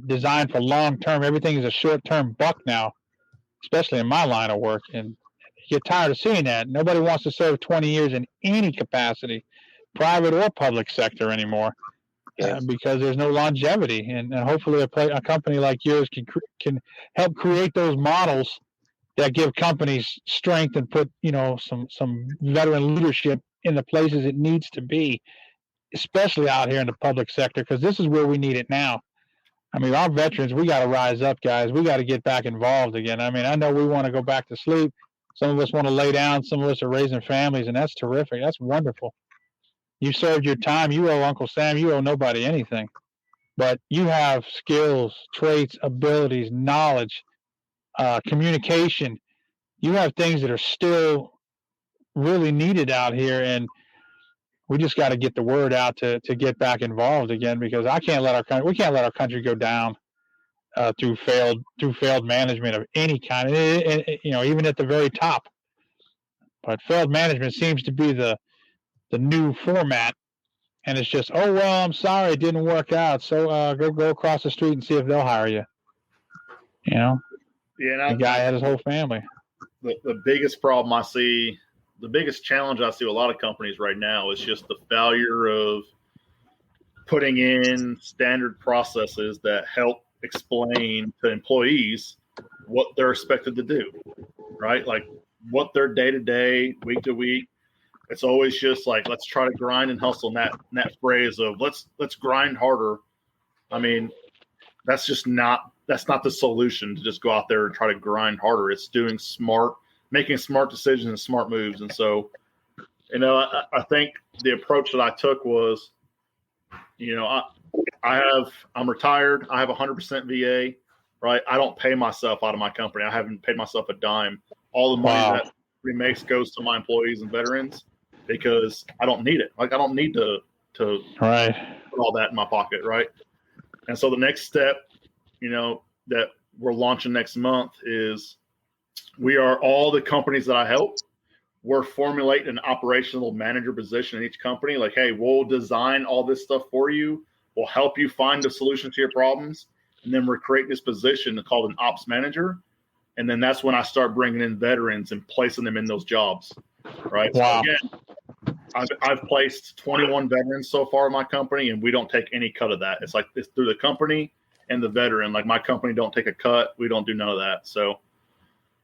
designed for long term. Everything is a short term buck now, especially in my line of work. And you get tired of seeing that. Nobody wants to serve 20 years in any capacity, private or public sector anymore, because there's no longevity. And hopefully a company like yours can help create those models that give companies strength and put, some veteran leadership in the places it needs to be, especially out here in the public sector, because this is where we need it now. I mean, our veterans, we got to rise up, guys. We got to get back involved again. I mean, I know we want to go back to sleep. Some of us want to lay down. Some of us are raising families, and that's terrific. That's wonderful. You served your time. You owe Uncle Sam. You owe nobody anything. But you have skills, traits, abilities, knowledge, communication. You have things that are still really needed out here, and we just got to get the word out to get back involved again, because we can't let our country go down through failed management of any kind, even at the very top. But failed management seems to be the new format, and it's just, oh well, I'm sorry, it didn't work out, so go across the street and see if they'll hire you. The guy had his whole family. The biggest problem I see, the biggest challenge I see with a lot of companies right now is just the failure of putting in standard processes that help explain to employees what they're expected to do, right? Like what their day-to-day, week-to-week. It's always just like, let's try to grind and hustle. And that phrase of let's grind harder. I mean, that's not the solution to just go out there and try to grind harder. It's making smart decisions and smart moves. And so, I think the approach that I took was, I'm retired. I have 100% VA, right? I don't pay myself out of my company. I haven't paid myself a dime. All the money that we make goes to my employees and veterans, because I don't need it. Like I don't need to put all that in my pocket, right? And so the next step, that we're launching next month is all the companies that I help, we're formulating an operational manager position in each company. Like, hey, we'll design all this stuff for you. We'll help you find a solution to your problems. And then we're creating this position called an ops manager. And then that's when I start bringing in veterans and placing them in those jobs, right? Wow. So again, I've placed 21 veterans so far in my company, and we don't take any cut of that. It's like it's through the company and the veteran. Like my company don't take a cut. We don't do none of that. So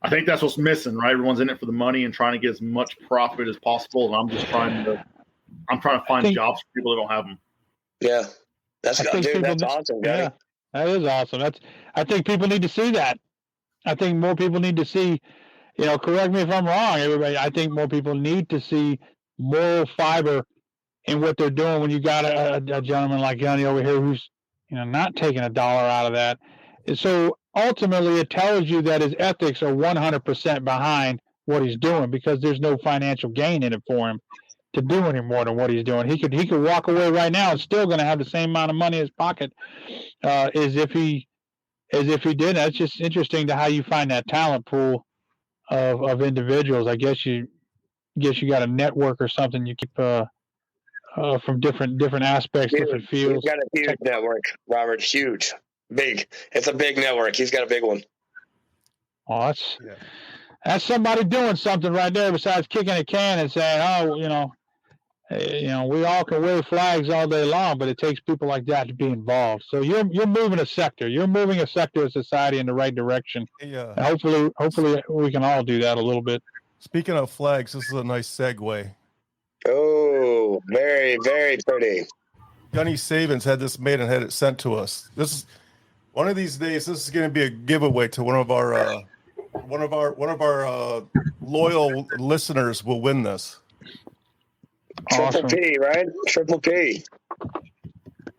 I think that's what's missing, right? Everyone's in it for the money and trying to get as much profit as possible. And I'm just trying to find jobs for people that don't have them. Yeah. That's awesome, guy. Yeah, that is awesome. I think people need to see that. I think more people need to see, correct me if I'm wrong, everybody. I think more people need to see moral fiber in what they're doing when you got a gentleman like Gunny over here who's, not taking $1 out of that. And so ultimately it tells you that his ethics are 100% behind what he's doing, because there's no financial gain in it for him to do any more than what he's doing. He could walk away right now and still going to have the same amount of money in his pocket as if he did. That's just interesting to how you find that talent pool of individuals. I guess you got a network or something you keep from different aspects, different fields. He's got a huge network, Robert. Huge, big. It's a big network. He's got a big one. Oh, that's somebody doing something right there. Besides kicking a can and saying, "Oh, we all can wave flags all day long," but it takes people like that to be involved. So you're moving a sector. You're moving a sector of society in the right direction. Yeah. Hopefully we can all do that a little bit. Speaking of flags, this is a nice segue. Oh, very, very pretty. Gunny Savins had this made and had it sent to us. This is one of these days. This is going to be a giveaway to one of our loyal listeners. Will win this. Triple P, right? Triple P.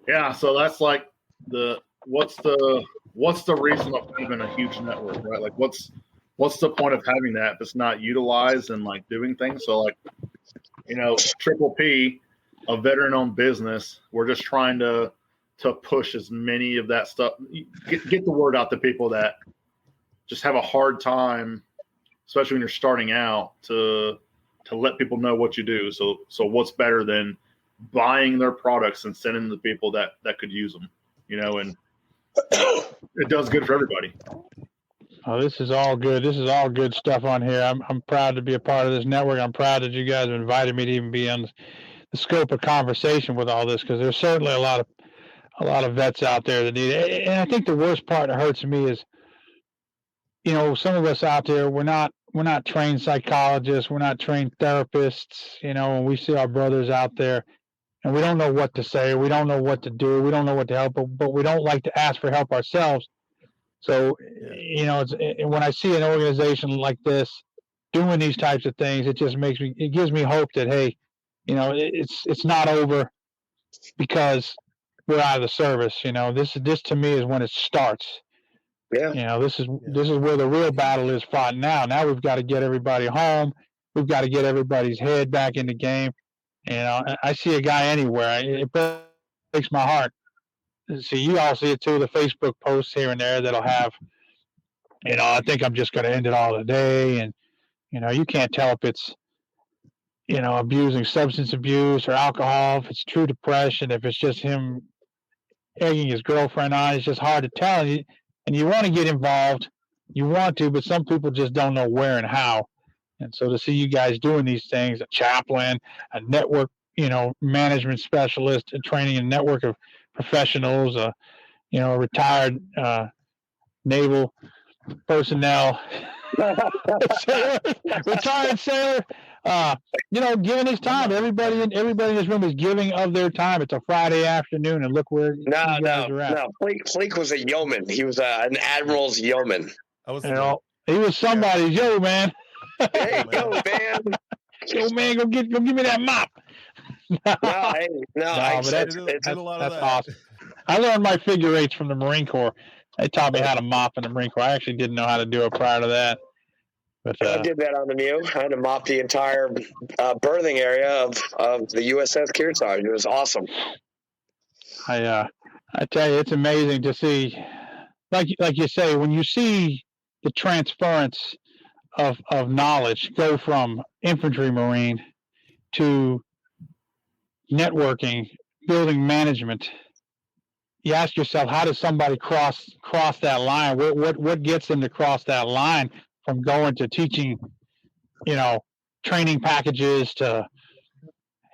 Yeah, so that's like what's the reason of having a huge network, right? Like what's the point of having that if it's not utilized and like doing things? So like Triple P, a veteran-owned business, we're just trying to push as many of that stuff, get the word out to people that just have a hard time, especially when you're starting out, to let people know what you do. So what's better than buying their products and sending them to people that could use them, and it does good for everybody. Oh, this is all good. This is all good stuff on here. I'm proud to be a part of this network. I'm proud that you guys have invited me to even be on the scope of conversation with all this, because there's certainly a lot of vets out there that need it. And I think the worst part that hurts me is, some of us out there, we're not trained psychologists, we're not trained therapists, when we see our brothers out there and we don't know what to say, we don't know what to do, we don't know what to help, but we don't like to ask for help ourselves. So, when I see an organization like this doing these types of things, it gives me hope that, hey, it's not over because we're out of the service. This to me is when it starts. Yeah. This is where the real battle is fought now. Now we've got to get everybody home. We've got to get everybody's head back in the game. I see a guy anywhere. It breaks my heart. See, you all see it too, the Facebook posts here and there that'll have, I think I'm just going to end it all today. And, you can't tell if it's, abusing substance abuse or alcohol, if it's true depression, if it's just him egging his girlfriend on. It's just hard to tell. And you want to get involved. You want to, but some people just don't know where and how. And so to see you guys doing these things, a chaplain, a network, management specialist, and training a network of professionals, a retired naval personnel, retired sailor, giving his time. Everybody in this room is giving of their time. It's a Friday afternoon, and look where you guys are at. No. Fleek was a yeoman. He was an admiral's yeoman. He was somebody's yo man. Hey, yo man. Yo man, go give me that mop. That's awesome. I learned my figure eights from the Marine Corps. They taught me how to mop in the Marine Corps. I actually didn't know how to do it prior to that. But I did that on the MEU. I had to mop the entire berthing area of the USS Kearsarge. It was awesome. I tell you, it's amazing to see, like you say, when you see the transference of knowledge go from infantry Marine to networking, building management. You ask yourself, how does somebody cross that line? What gets them to cross that line from going to teaching, training packages to,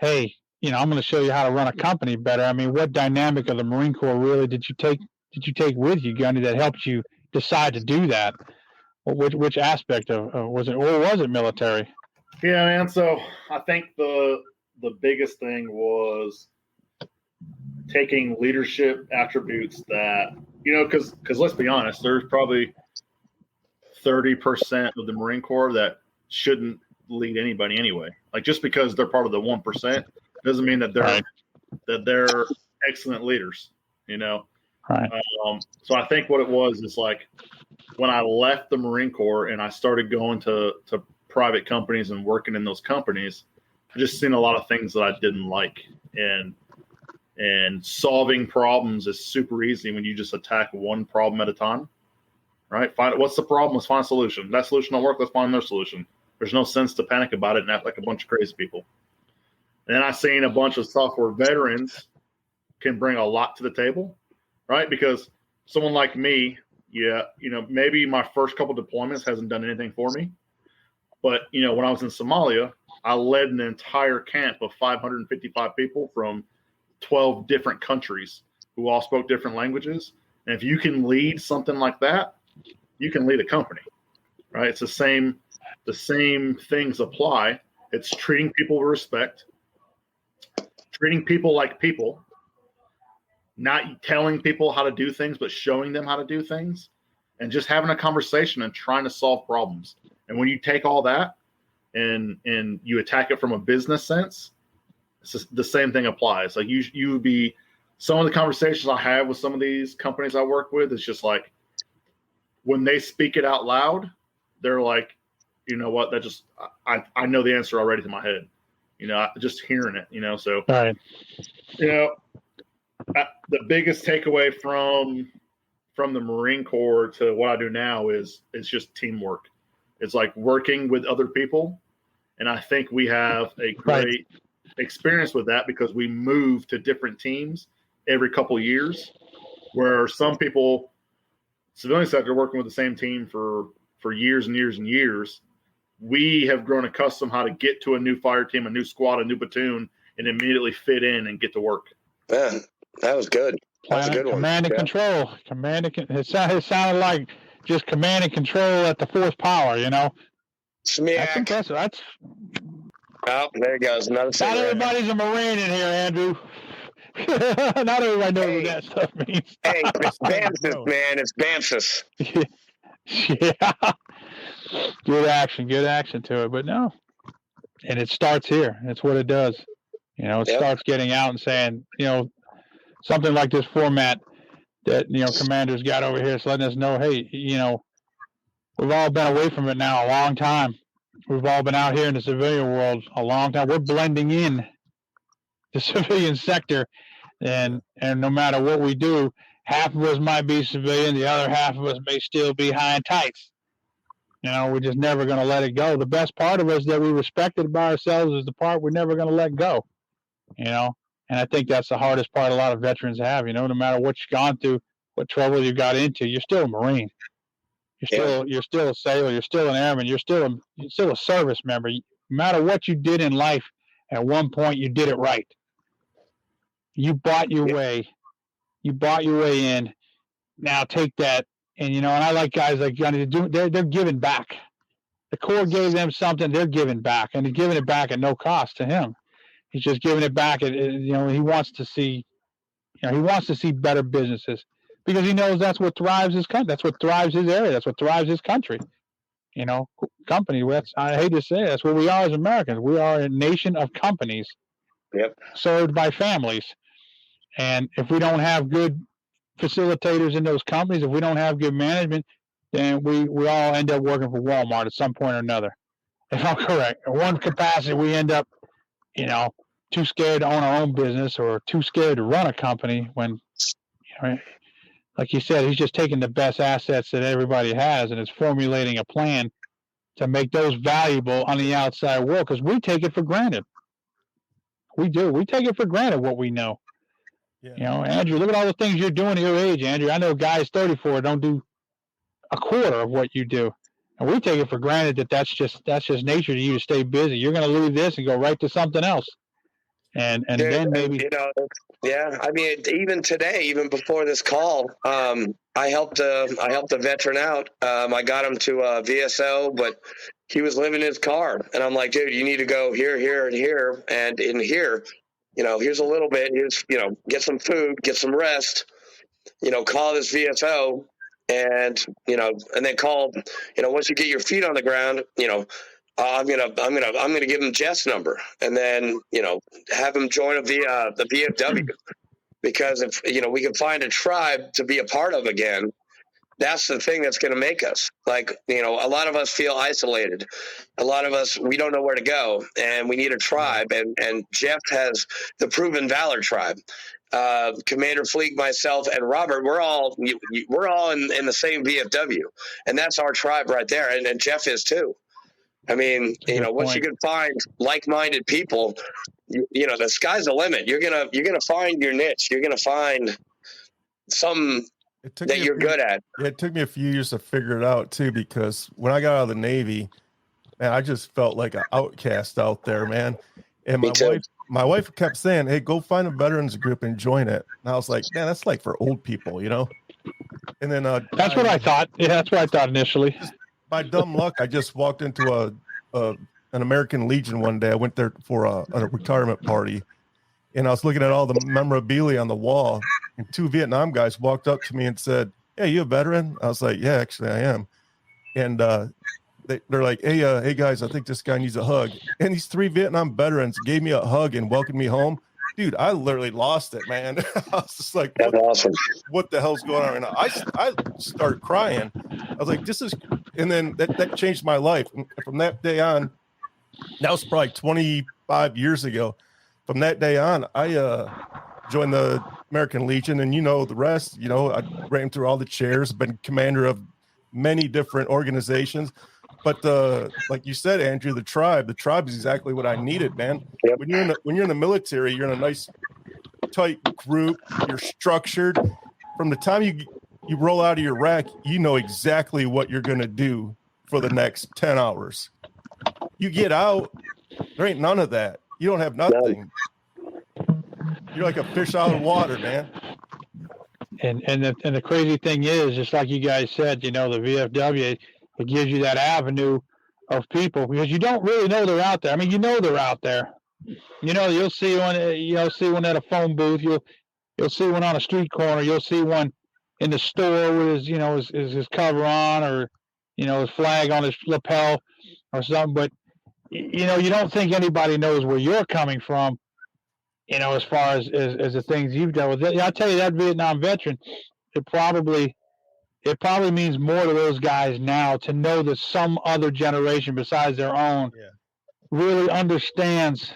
hey, I'm going to show you how to run a company better. I mean, what dynamic of the Marine Corps really did you take with you, Gunny, that helped you decide to do that? Which aspect was it, or was it military? Yeah, man. So I think the biggest thing was taking leadership attributes that, because let's be honest, there's probably 30% of the Marine Corps that shouldn't lead anybody anyway. Like, just because they're part of the 1% doesn't mean that they're excellent leaders, Right. So I think what it was is, like, when I left the Marine Corps and I started going to private companies and working in those companies, I just seen a lot of things that I didn't like. And solving problems is super easy when you just attack one problem at a time, right? What's the problem? Let's find a solution. That solution don't work. Let's find another solution. There's no sense to panic about it and act like a bunch of crazy people. And then I seen a bunch of stuff where veterans can bring a lot to the table, right? Because someone like me, maybe my first couple deployments hasn't done anything for me. But, when I was in Somalia, I led an entire camp of 555 people from 12 different countries who all spoke different languages. And if you can lead something like that, you can lead a company, right? It's the same things apply. It's treating people with respect, treating people like people, not telling people how to do things, but showing them how to do things, and just having a conversation and trying to solve problems. And when you take all that and you attack it from a business sense, the same thing applies. Like, you would be, some of the conversations I have with some of these companies I work with, it's just like, when they speak it out loud, they're like, you know what, that just, I know the answer already to my head. just hearing it, so, Right. The biggest takeaway from the Marine Corps to what I do now is just teamwork. It's like working with other people. And I think we have a great experience with that because we move to different teams every couple of years, where some people, civilian sector, working with the same team for years and years and years. We have grown accustomed how to get to a new fire team, a new squad, a new platoon, and immediately fit in and get to work. Man, that was good. That was a good one. Command and control. It sounded like just command and control at the fourth power, That's impressive. Oh, there it goes. Another Not everybody's a Marine in here, Andrew. Not everybody knows what that stuff means. Hey, it's BAMFIS, man. It's BAMFIS. Yeah. Good action to it. But no. And it starts here. That's what it does. It starts getting out and saying, something like this format that, commanders got over here. It's letting us know, hey, we've all been away from it now a long time. We've all been out here in the civilian world a long time. We're blending in the civilian sector. And no matter what we do, half of us might be civilian. The other half of us may still be high and tights. We're just never going to let it go. The best part of us that we respected by ourselves is the part we're never going to let go. And I think that's the hardest part a lot of veterans have. No matter what you've gone through, what trouble you got into, you're still a Marine. You're still a sailor. You're still an airman. You're still a service member. No matter what you did in life, at one point you did it right. You bought your way. You bought your way in. Now take that. And, and I like guys like Gunny, they're giving back. The Corps gave them something, they're giving back. And they're giving it back at no cost to him. He's just giving it back. He wants to see, better businesses because he knows that's what thrives his country. That's what thrives his area. That's what thrives his country. Company. I hate to say it, that's what we are as Americans. We are a nation of companies served by families. And if we don't have good facilitators in those companies, if we don't have good management, then we all end up working for Walmart at some point or another. If I'm correct. In one capacity, we end up, too scared to own our own business or too scared to run a company when, like you said, he's just taking the best assets that everybody has and is formulating a plan to make those valuable on the outside world because we take it for granted. We do. We take it for granted what we know. Yeah. Andrew, look at all the things you're doing at your age, Andrew. I know guys 34 don't do a quarter of what you do. And we take it for granted that that's just nature to you to stay busy. You're going to leave this and go right to something else. And then maybe I mean, even today, even before this call, I helped a veteran out. I got him to VSO, but he was living in his car, and I'm like, dude, you need to go here, here, and here, and in here. Here's a little bit. Here's get some food, get some rest. Call this VSO, and then call. Once you get your feet on the ground, I'm gonna give him Jeff's number, and then have him join the VFW, because if we can find a tribe to be a part of again, that's the thing that's going to make us a lot of us feel isolated. A lot of us, we don't know where to go, and we need a tribe. And Jeff has the Proven Valor tribe. Commander Fleek, myself, and Robert, we're all in the same VFW, and that's our tribe right there. And Jeff is too. I mean, once you can find like-minded people, the sky's the limit. You're gonna find your niche. You're gonna find some that you're good at. Yeah, it took me a few years to figure it out too, because when I got out of the Navy, man, I just felt like an outcast out there, man. And my wife kept saying, "Hey, go find a veterans group and join it." And I was like, "Man, that's like for old people, And then that's what I thought. Yeah, that's what I thought initially. By dumb luck, I just walked into an American Legion one day. I went there for a retirement party, and I was looking at all the memorabilia on the wall, and two Vietnam guys walked up to me and said, "Hey, you a veteran?" I was like, "Yeah, actually I am." And they're like, hey guys, I think this guy needs a hug. And these three Vietnam veterans gave me a hug and welcomed me home. Dude, I literally lost it, man. I was just like, that's awesome. What the hell's going on right now? I started crying. I was like, this is, and then that changed my life. And from that day on, that was probably 5 years ago. From that day on, I joined the American Legion, and the rest. I ran through all the chairs, been commander of many different organizations. But like you said, Andrew, the tribe is exactly what I needed, man. Yep. When you're in the military, you're in a nice tight group, you're structured. From the time you roll out of your rack, you know exactly what you're going to do for the next 10 hours. You get out, there ain't none of that. You don't have nothing. You're like a fish out of water, man. And the crazy thing is, just like you guys said, the VFW, it gives you that avenue of people, because you don't really know they're out there. I mean, they're out there. You'll see one, see one at a phone booth. You'll see one on a street corner. You'll see one in the store with his cover on, or his flag on his lapel or something. But you don't think anybody knows where you're coming from. As far as the things you've dealt with. I'll tell you, that Vietnam veteran, it probably means more to those guys now to know that some other generation besides their own really understands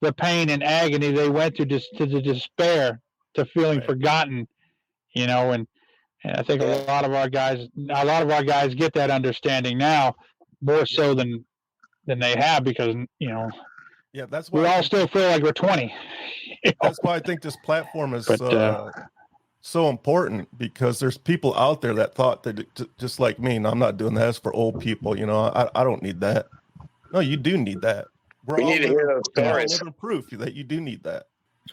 the pain and agony they went through, to the despair, to feeling forgotten, and I think a lot of our guys get that understanding now, more so than they have, because that's why we all still feel like we're 20. That's why I think this platform is so important, because there's people out there that thought that, just like me, no, I'm not doing that. It's for old people. I don't need that. No, you do need that. We need to hear those stories. Living proof that you do need that.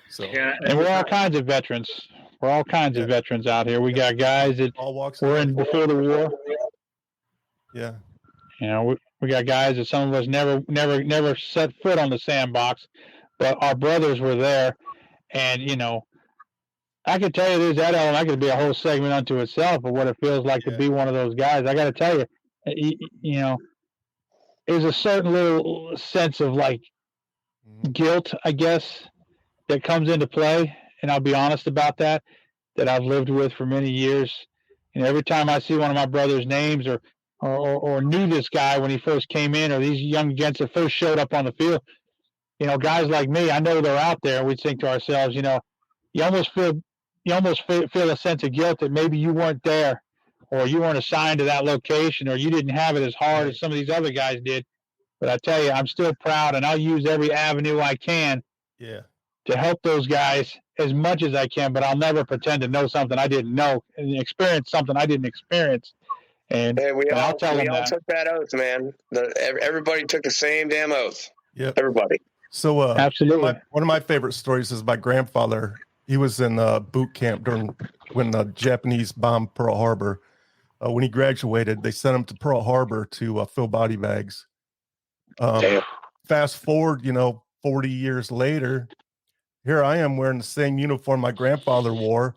So, and we're all kinds of veterans. We're all kinds of veterans out here. We got guys that were in before the war. Yeah. We got guys that some of us never set foot on the sandbox, but our brothers were there. And, I could tell you that element could be a whole segment unto itself of what it feels like to be one of those guys. I got to tell you, there's a certain little sense of guilt, I guess, that comes into play. And I'll be honest about that I've lived with for many years. Every time I see one of my brother's names, or knew this guy when he first came in, or these young gents that first showed up on the field, guys like me, I know they're out there, and we think to ourselves, you almost feel a sense of guilt that maybe you weren't there, or you weren't assigned to that location, or you didn't have it as hard as some of these other guys did. But I tell you, I'm still proud, and I'll use every avenue I can to help those guys as much as I can, but I'll never pretend to know something I didn't know and experience something I didn't experience. And we all tell them that. took that oath, man. Everybody took the same damn oath. Yeah, everybody. So absolutely, one of my favorite stories is my grandfather. He was in boot camp when the Japanese bombed Pearl Harbor. When he graduated, they sent him to Pearl Harbor to fill body bags. Fast forward, 40 years later, here I am wearing the same uniform my grandfather wore.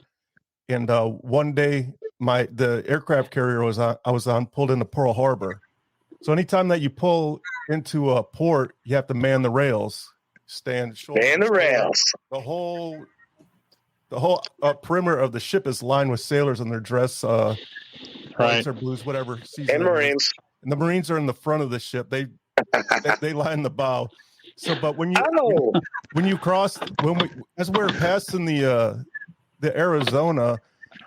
And one day, the aircraft carrier I was on pulled into Pearl Harbor. So anytime that you pull into a port, you have to man the rails, stand shoulder. Man the rails. The whole perimeter of the ship is lined with sailors in their dress, whites or blues, whatever. And Marines. And the Marines are in the front of the ship. They line the bow. So, but when you cross, as we were passing the Arizona,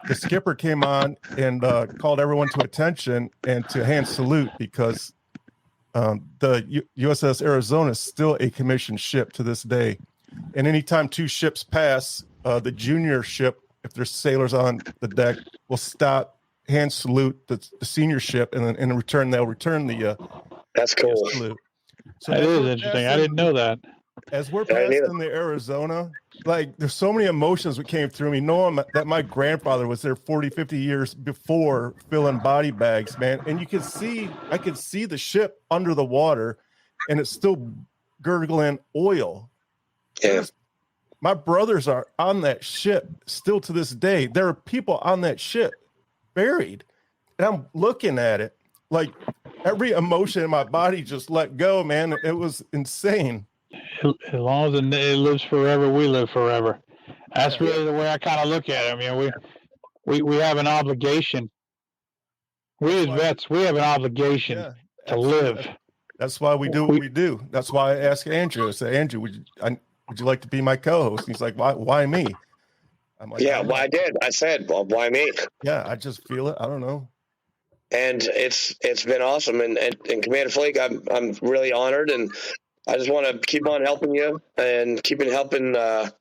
the skipper came on and called everyone to attention and to hand salute, because the USS Arizona is still a commissioned ship to this day. And anytime two ships pass, the junior ship, if there's sailors on the deck, will stop, hand salute the senior ship, and then in return they'll return the that's cool salute. So that is interesting. I didn't know that. As we're passing the Arizona, there's so many emotions that came through me, knowing that my grandfather was there 40, 50 years before filling body bags, man. And I could see the ship under the water, and it's still gurgling oil. Yeah. My brothers are on that ship still to this day. There are people on that ship buried, and I'm looking at it like every emotion in my body just let go, man. It was insane. As long as it lives forever, we live forever. That's really the way I kind of look at it. I mean, we have an obligation. We as vets, we have an obligation to live. That's why we do what we do. That's why I ask Andrew. I say, Andrew, would you like to be my co-host? He's like, why me? I'm like, Yeah, well, I did. I said, well, why me? Yeah, I just feel it. I don't know. And it's been awesome. And Commander Flake, I'm really honored, and I just want to keep on helping you and keeping helping the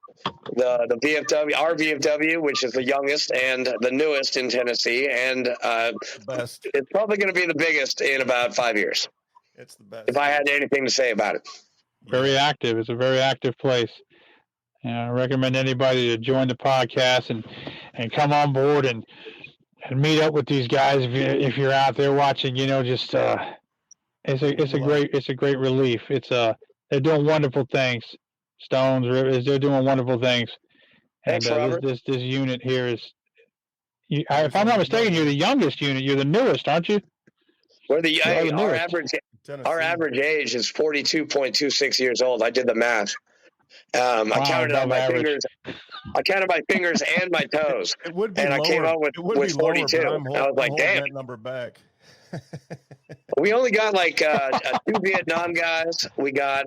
VFW, our VFW, which is the youngest and the newest in Tennessee, and Best. it's probably going to be the biggest in about 5 years. It's the best. If I had anything to say about it. Very active. It's a very active place. I recommend anybody to join the podcast and come on board and meet up with these guys if you're out there watching. Just it's a great relief. They're doing wonderful things. Stones Rivers, they're doing wonderful things. Thanks, Robert. This unit here is, if I'm not mistaken, you're the youngest unit. You're the newest, aren't you? We're our average age is 42.26 years old. I did the math. I counted on my fingers. I counted my fingers and my toes. It would be and lower. I came up with 42. I was like, damn. That number back. We only got like 2 Vietnam guys. We got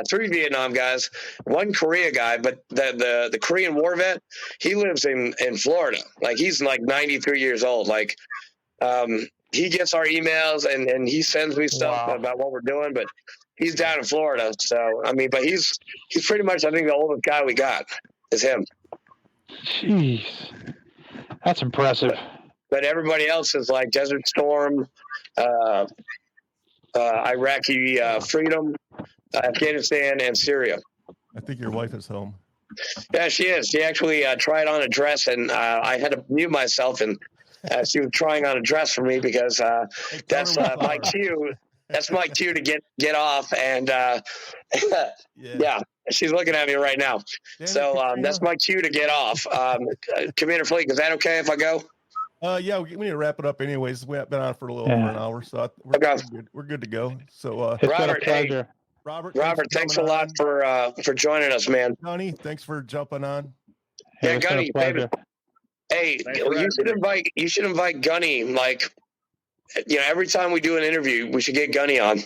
3 Vietnam guys, 1 Korea guy, but the Korean war vet, he lives in Florida. Like, he's like 93 years old. Like, he gets our emails and he sends me stuff about what we're doing, but he's down in Florida. So, I mean, but he's pretty much, I think, the oldest guy we got is him. Jeez. That's impressive. But everybody else is like Desert Storm, Iraqi Freedom, Afghanistan, and Syria. I think your wife is home. Yeah, she is. She actually tried on a dress, and I had to mute myself, and she was trying on a dress for me because that's my cue. That's my cue to get off, and yeah, she's looking at me right now. So that's my cue to get off. Commander Flake, is that okay if I go? Yeah, we need to wrap it up anyways. We've been on for a little over an hour, so we're good to go. So, Robert, hey, Robert, thanks a lot for joining us, man. Gunny, thanks for jumping on. Yeah, Gunny, hey, you should invite Gunny. Like, every time we do an interview, we should get Gunny on.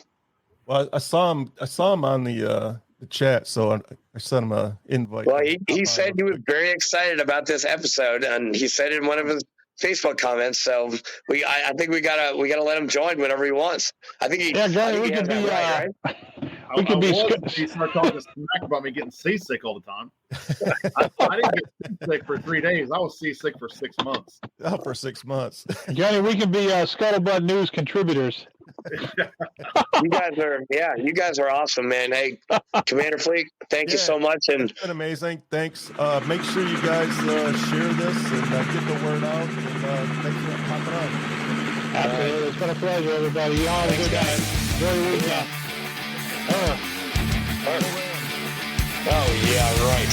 Well, I saw him on the chat, so I sent him an invite. Well, he said he was very excited about this episode, and he said in one of his Facebook comments. So I think we gotta let him join whenever he wants. I think he. Yeah, Gunny, we could be. Right? We could be. He started talking smack about me getting seasick all the time. I didn't get seasick for 3 days. I was seasick for 6 months. Oh, for 6 months. Gunny, we can be Scuttlebutt News contributors. You guys are awesome, man. Hey, Commander Fleet, thank you so much. And it's been amazing. Thanks. Make sure you guys share this and get the word out. And thanks for hopping on. Absolutely. It's been a pleasure, everybody. You all have a good night. Enjoy your weekend. Oh, yeah, right.